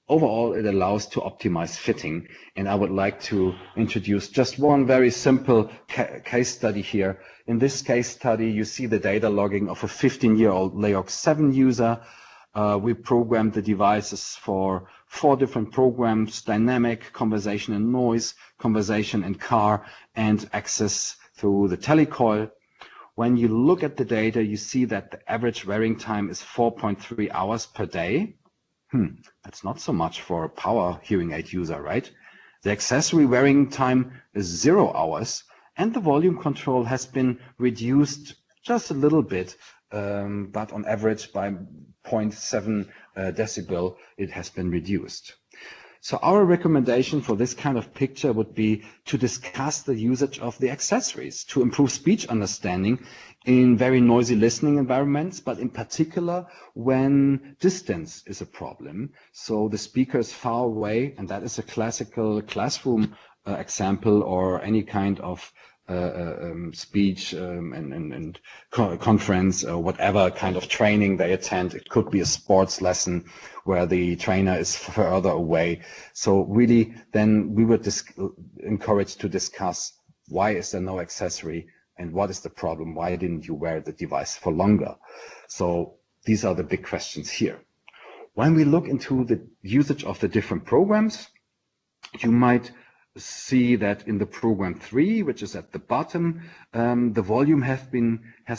Overall, it allows to optimize fitting, and I would like to introduce just one very simple case study here. In this case study, you see the data logging of a 15-year-old Leox 7 user. We programmed the devices for 4 different programs: dynamic, conversation and noise, conversation and car, and access through the telecoil. When you look at the data, you see that the average wearing time is 4.3 hours per day. That's not so much for a power hearing aid user, right? The accessory wearing time is 0 hours, and the volume control has been reduced just a little bit, but on average by 0.7 decibel, it has been reduced. So our recommendation for this kind of picture would be to discuss the usage of the accessories to improve speech understanding in very noisy listening environments, but in particular when distance is a problem. So the speaker is far away, and that is a classical classroom example, or any kind of speech and conference or whatever kind of training they attend. It could be a sports lesson where the trainer is further away. So really, then we would encourage to discuss, why is there no accessory and what is the problem? Why didn't you wear the device for longer? So these are the big questions here. When we look into the usage of the different programs, you might see that in the program 3, which is at the bottom, the volume has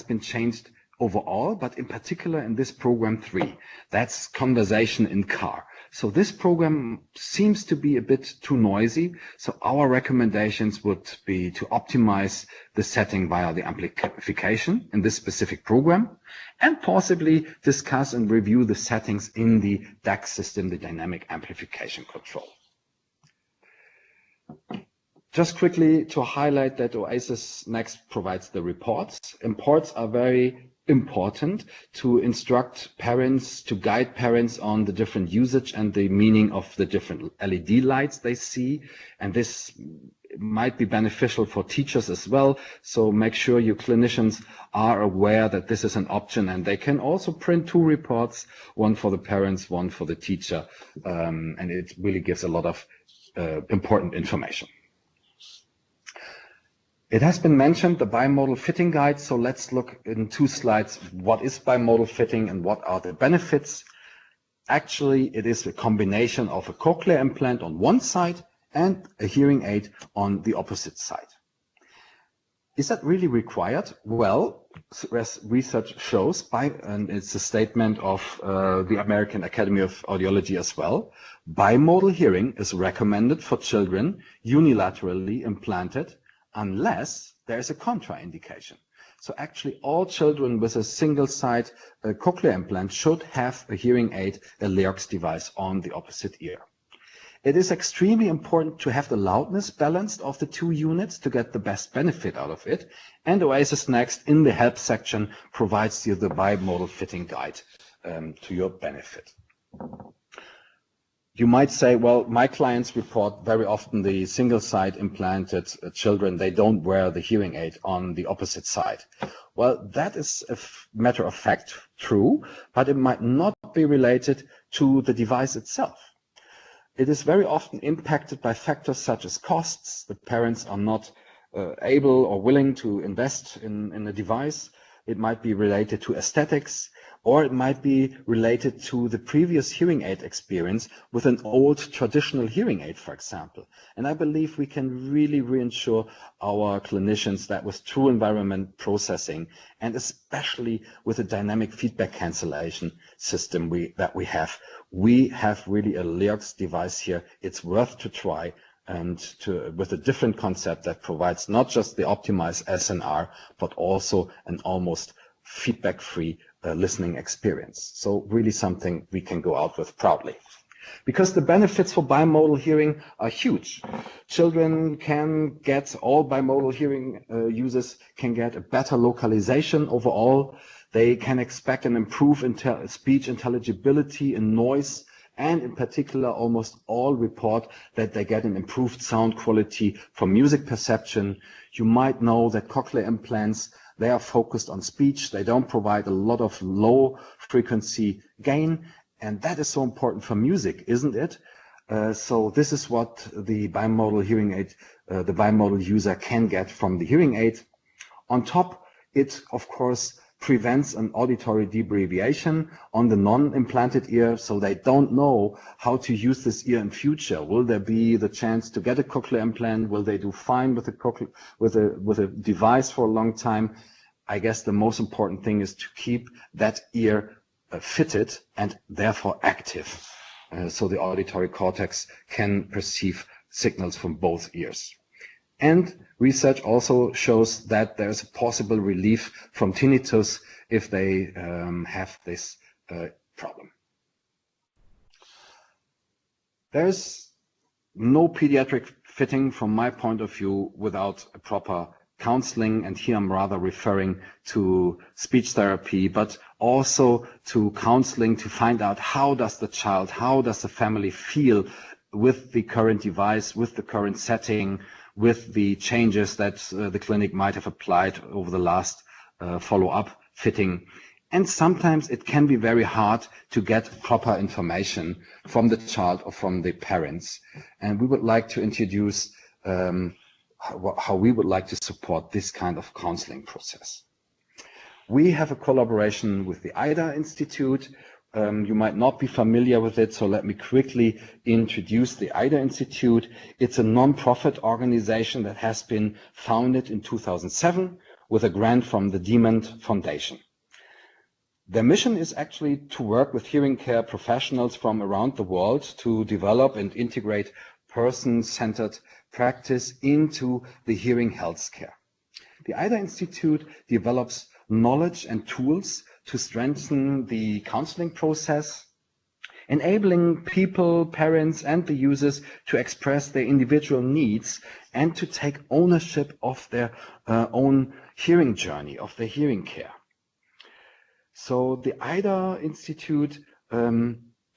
been changed overall, but in particular in this program 3, that's conversation in car. So this program seems to be a bit too noisy. So our recommendations would be to optimize the setting via the amplification in this specific program, and possibly discuss and review the settings in the DAC system, the dynamic amplification control. Just quickly to highlight that Oasis Next provides the reports. Reports are very important to instruct parents, to guide parents on the different usage and the meaning of the different LED lights they see. And this might be beneficial for teachers as well. So make sure your clinicians are aware that this is an option, and they can also print 2 reports, one for the parents, one for the teacher. And it really gives a lot of important information. It has been mentioned, the bimodal fitting guide. So let's look in 2 slides. What is bimodal fitting and what are the benefits? Actually, it is a combination of a cochlear implant on one side and a hearing aid on the opposite side. Is that really required? Well, as research shows, and it's a statement of the American Academy of Audiology as well, bimodal hearing is recommended for children unilaterally implanted unless there is a contraindication. So actually all children with a single side cochlear implant should have a hearing aid, a Leox device on the opposite ear. It is extremely important to have the loudness balanced of the 2 units to get the best benefit out of it. And Oasis Next in the help section provides you the bimodal fitting guide to your benefit. You might say, well, my clients report very often the single side implanted children, they don't wear the hearing aid on the opposite side. Well, that is a matter of fact true, but it might not be related to the device itself. It is very often impacted by factors such as costs. The parents are not able or willing to invest in a device. It might be related to aesthetics, or it might be related to the previous hearing aid experience with an old traditional hearing aid, for example. And I believe we can really reassure our clinicians that with true environment processing, and especially with a dynamic feedback cancellation system that we have really a Leox device here. It's worth to try, and with a different concept that provides not just the optimized SNR, but also an almost feedback-free listening experience. So really something we can go out with proudly. Because the benefits for bimodal hearing are huge. Children can get, all bimodal hearing users can get a better localization overall. They can expect an improved speech intelligibility and noise, and in particular, almost all report that they get an improved sound quality from music perception. You might know that cochlear implants, they are focused on speech. They don't provide a lot of low frequency gain. And that is so important for music, isn't it? So this is what the bimodal hearing aid, the bimodal user can get from the hearing aid. On top, it, of course, prevents an auditory deprivation on the non-implanted ear, so they don't know how to use this ear in future. Will there be the chance to get a cochlear implant? Will they do fine with a device for a long time? I guess the most important thing is to keep that ear fitted and therefore active, so the auditory cortex can perceive signals from both ears. And research also shows that there is a possible relief from tinnitus if they have this problem. There's no pediatric fitting from my point of view without a proper counseling, and here I'm rather referring to speech therapy, but also to counseling to find out how does the child, how does the family feel with the current device, with the current setting, with the changes that the clinic might have applied over the last follow-up fitting. And sometimes it can be very hard to get proper information from the child or from the parents. And we would like to introduce how we would like to support this kind of counseling process. We have a collaboration with the IDA Institute. You might not be familiar with it, so let me quickly introduce the IDA Institute. It's a non-profit organization that has been founded in 2007 with a grant from the Demand Foundation. Their mission is actually to work with hearing care professionals from around the world to develop and integrate person-centered practice into the hearing health care. The IDA Institute develops knowledge and tools to strengthen the counseling process, enabling people, parents, and the users to express their individual needs and to take ownership of their own hearing journey, of their hearing care. So the IDA Institute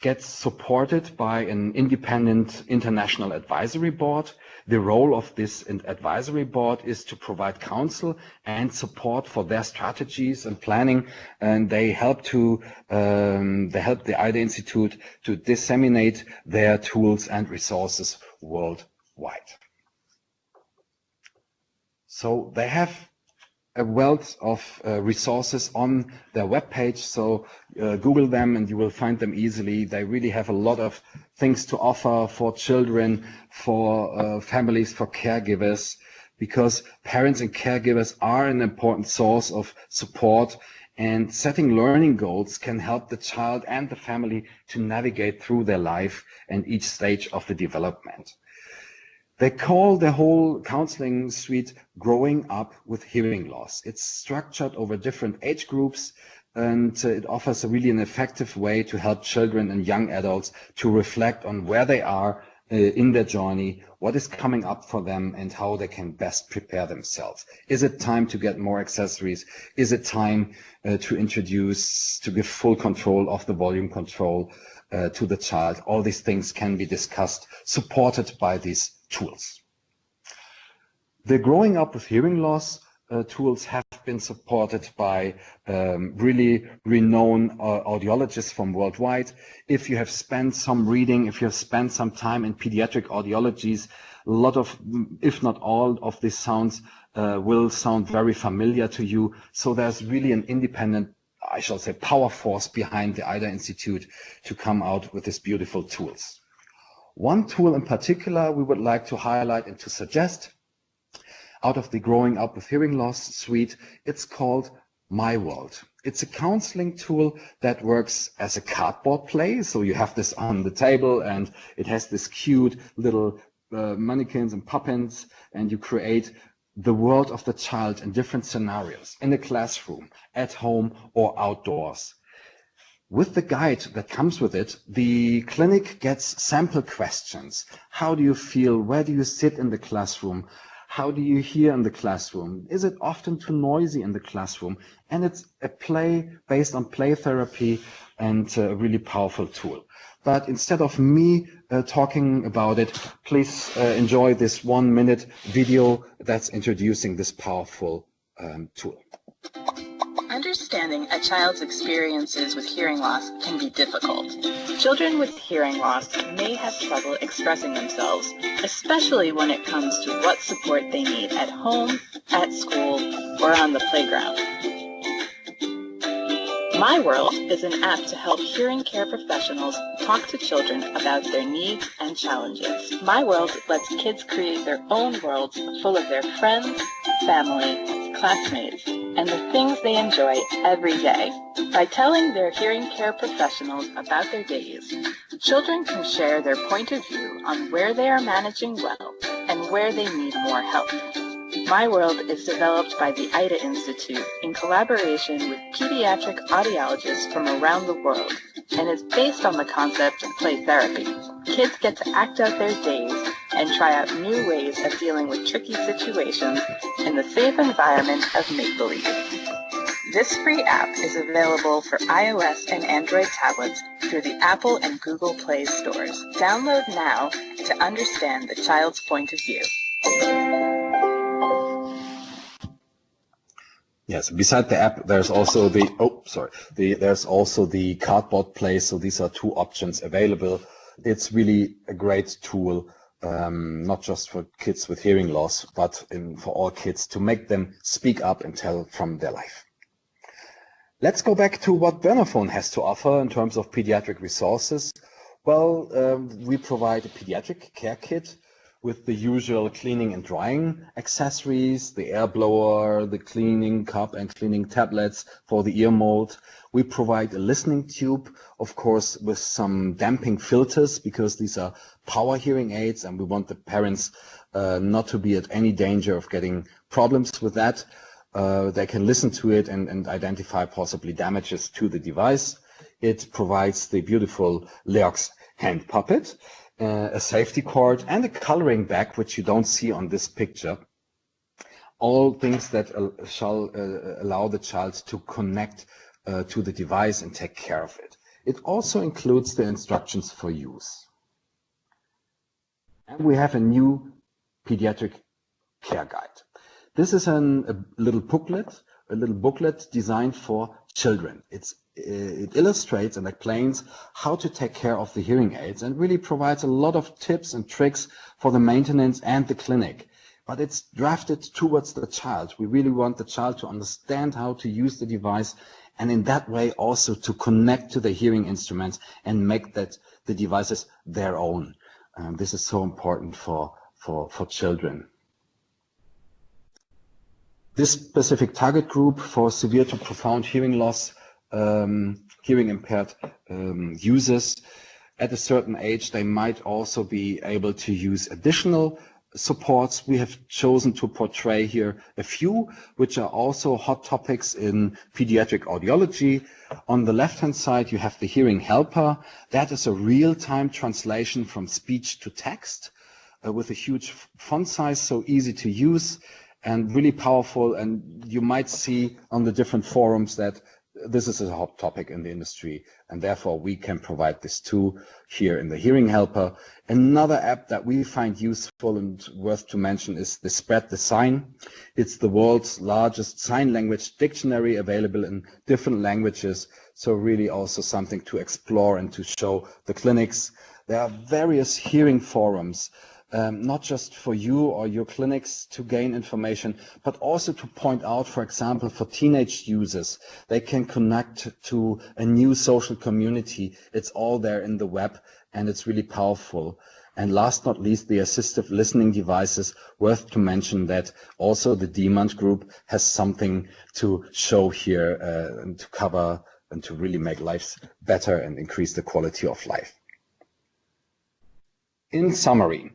gets supported by an independent international advisory board. The role of this advisory board is to provide counsel and support for their strategies and planning, and they help the IDA Institute to disseminate their tools and resources worldwide. So they have a wealth of resources on their webpage, so Google them and you will find them easily. They really have a lot of things to offer for children, for families, for caregivers, because parents and caregivers are an important source of support, and setting learning goals can help the child and the family to navigate through their life and each stage of the development. They call the whole counseling suite Growing Up with Hearing Loss. It's structured over different age groups, and it offers really an effective way to help children and young adults to reflect on where they are in their journey, what is coming up for them, and how they can best prepare themselves. Is it time to get more accessories? Is it time to give full control of the volume control to the child? All these things can be discussed, supported by these tools. The Growing Up with Hearing Loss tools have been supported by really renowned audiologists from worldwide. If you have spent some reading, if you have spent some time in pediatric audiologies, a lot of, if not all of these sounds will sound very familiar to you. So there's really an independent I shall say, power force behind the IDA Institute to come out with these beautiful tools. One tool in particular we would like to highlight and to suggest out of the Growing Up with Hearing Loss suite, it's called My World. It's a counseling tool that works as a cardboard play. So you have this on the table and it has this cute little mannequins and puppets, and you create the world of the child in different scenarios, in a classroom, at home, or outdoors. With the guide that comes with it, the clinic gets sample questions. How do you feel? Where do you sit in the classroom? How do you hear in the classroom? Is it often too noisy in the classroom? And it's a play based on play therapy and a really powerful tool. But instead of me talking about it, please enjoy this 1-minute video that's introducing this powerful tool.
Understanding a child's experiences with hearing loss can be difficult. Children with hearing loss may have trouble expressing themselves, especially when it comes to what support they need at home, at school, or on the playground. My World is an app to help hearing care professionals talk to children about their needs and challenges. My World lets kids create their own worlds full of their friends, family, classmates, and the things they enjoy every day. By telling their hearing care professionals about their days, children can share their point of view on where they are managing well and where they need more help. My World is developed by the IDA Institute in collaboration with pediatric audiologists from around the world and is based on the concept of play therapy. Kids get to act out their days and try out new ways of dealing with tricky situations in the safe environment of make-believe. This free app is available for iOS and Android tablets through the Apple and Google Play stores. Download now to understand the child's point of view.
Yes, beside the app, there's also there's also the cardboard play. So these are two options available. It's really a great tool, not just for kids with hearing loss, but for all kids to make them speak up and tell from their life. Let's go back to what Bernophone has to offer in terms of pediatric resources. Well, we provide a pediatric care kit with the usual cleaning and drying accessories, the air blower, the cleaning cup and cleaning tablets for the ear mold. We provide a listening tube, of course, with some damping filters, because these are power hearing aids and we want the parents not to be at any danger of getting problems with that. They can listen to it and identify possibly damages to the device. It provides the beautiful Leox hand puppet, a safety cord, and a coloring bag, which you don't see on this picture. All things that shall allow the child to connect to the device and take care of it. It also includes the instructions for use. And we have a new pediatric care guide. This is a little booklet designed for children. It illustrates and explains how to take care of the hearing aids and really provides a lot of tips and tricks for the maintenance and the clinic. But it's drafted towards the child. We really want the child to understand how to use the device, and in that way also to connect to the hearing instruments and make the devices their own. This is so important for children. This specific target group for severe to profound hearing loss, hearing impaired users, at a certain age, they might also be able to use additional supports. We have chosen to portray here a few, which are also hot topics in pediatric audiology. On the left-hand side, you have the hearing helper. That is a real-time translation from speech to text with a huge font size, so easy to use and really powerful. And you might see on the different forums that this is a hot topic in the industry, and therefore we can provide this too here in the Hearing Helper. Another app that we find useful and worth to mention is the Spread the Sign. It's the world's largest sign language dictionary, available in different languages, so really also something to explore and to show the clinics. There are various hearing forums not just for you or your clinics to gain information, but also to point out, for example, for teenage users, they can connect to a new social community. It's all there in the web, and it's really powerful. And last not least, the assistive listening devices, worth to mention that also the Demand Group has something to show here and to cover and to really make lives better and increase the quality of life. In summary,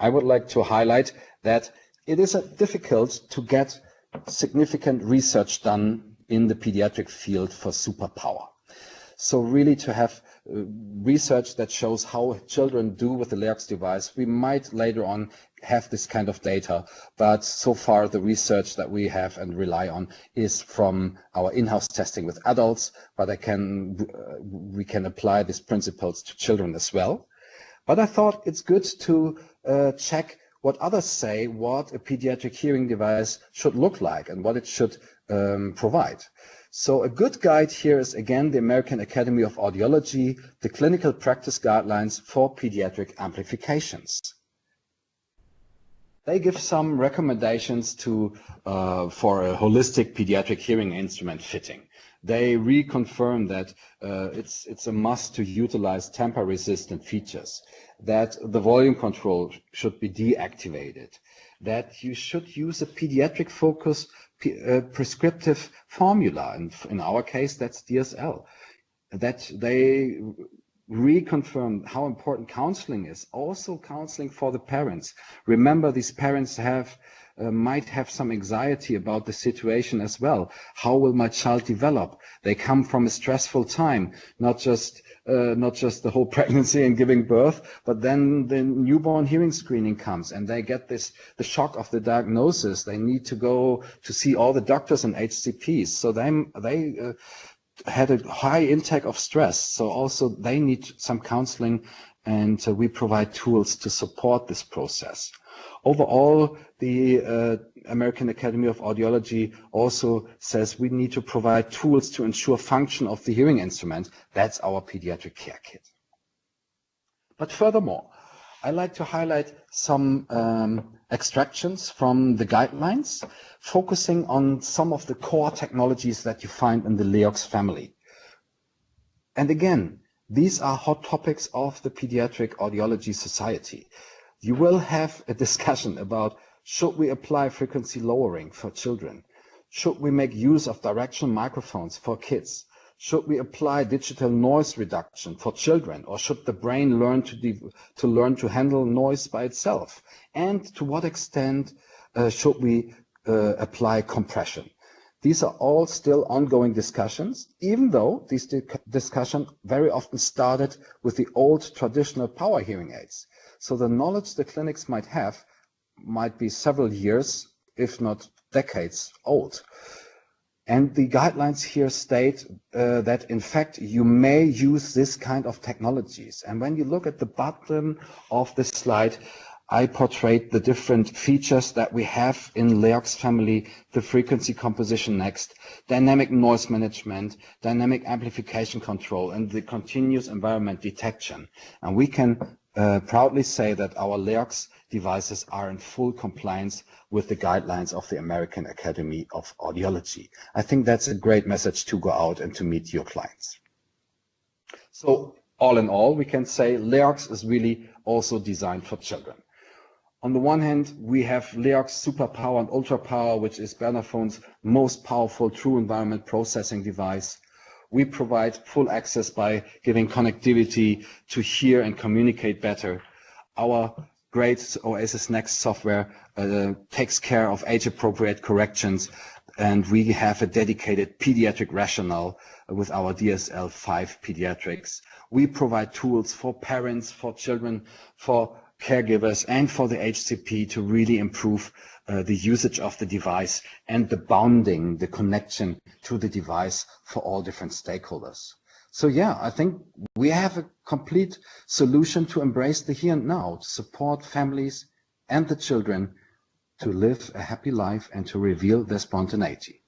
I would like to highlight that it is difficult to get significant research done in the pediatric field for superpower. So really to have research that shows how children do with the Leox device, we might later on have this kind of data, but so far the research that we have and rely on is from our in-house testing with adults, but we can apply these principles to children as well. But I thought it's good to check what others say, what a pediatric hearing device should look like and what it should provide. So a good guide here is again the American Academy of Audiology, the clinical practice guidelines for pediatric amplifications. They give some recommendations for a holistic pediatric hearing instrument fitting. They reconfirm that it's a must to utilize tamper-resistant features, that the volume control should be deactivated, that you should use a pediatric focus prescriptive formula, and in our case that's DSL, that they reconfirm how important counseling is, also counseling for the parents. Remember, these parents might have some anxiety about the situation as well. How will my child develop? They come from a stressful time, not just the whole pregnancy and giving birth, but then the newborn hearing screening comes and they get the shock of the diagnosis. They need to go to see all the doctors and HCPs. So they had a high intake of stress. So also they need some counseling, and we provide tools to support this process. Overall, the American Academy of Audiology also says we need to provide tools to ensure function of the hearing instrument. That's our pediatric care kit. But furthermore, I like to highlight some extractions from the guidelines, focusing on some of the core technologies that you find in the Leox family. And again, these are hot topics of the Pediatric Audiology Society. You will have a discussion about, should we apply frequency lowering for children? Should we make use of directional microphones for kids? Should we apply digital noise reduction for children, or should the brain learn to handle noise by itself? And to what extent should we apply compression? These are all still ongoing discussions, even though these discussions very often started with the old traditional power hearing aids. So the knowledge the clinics might have might be several years, if not decades old. And the guidelines here state that, in fact, you may use this kind of technologies. And when you look at the bottom of this slide, I portrayed the different features that we have in Leox family: the frequency composition next, dynamic noise management, dynamic amplification control, and the continuous environment detection. And we can proudly say that our Leox devices are in full compliance with the guidelines of the American Academy of Audiology. I think that's a great message to go out and to meet your clients. So all in all, we can say Leox is really also designed for children. On the one hand, we have Leox Superpower and Ultra Power, which is Bernaphone's most powerful true environment processing device. We provide full access by giving connectivity to hear and communicate better. Our great Oasis Next software takes care of age-appropriate corrections, and we have a dedicated pediatric rationale with our DSL-5 pediatrics. We provide tools for parents, for children, for caregivers, and for the HCP to really improve the usage of the device and the bonding, the connection to the device for all different stakeholders. So yeah, I think we have a complete solution to embrace the here and now, to support families and the children to live a happy life and to reveal their spontaneity.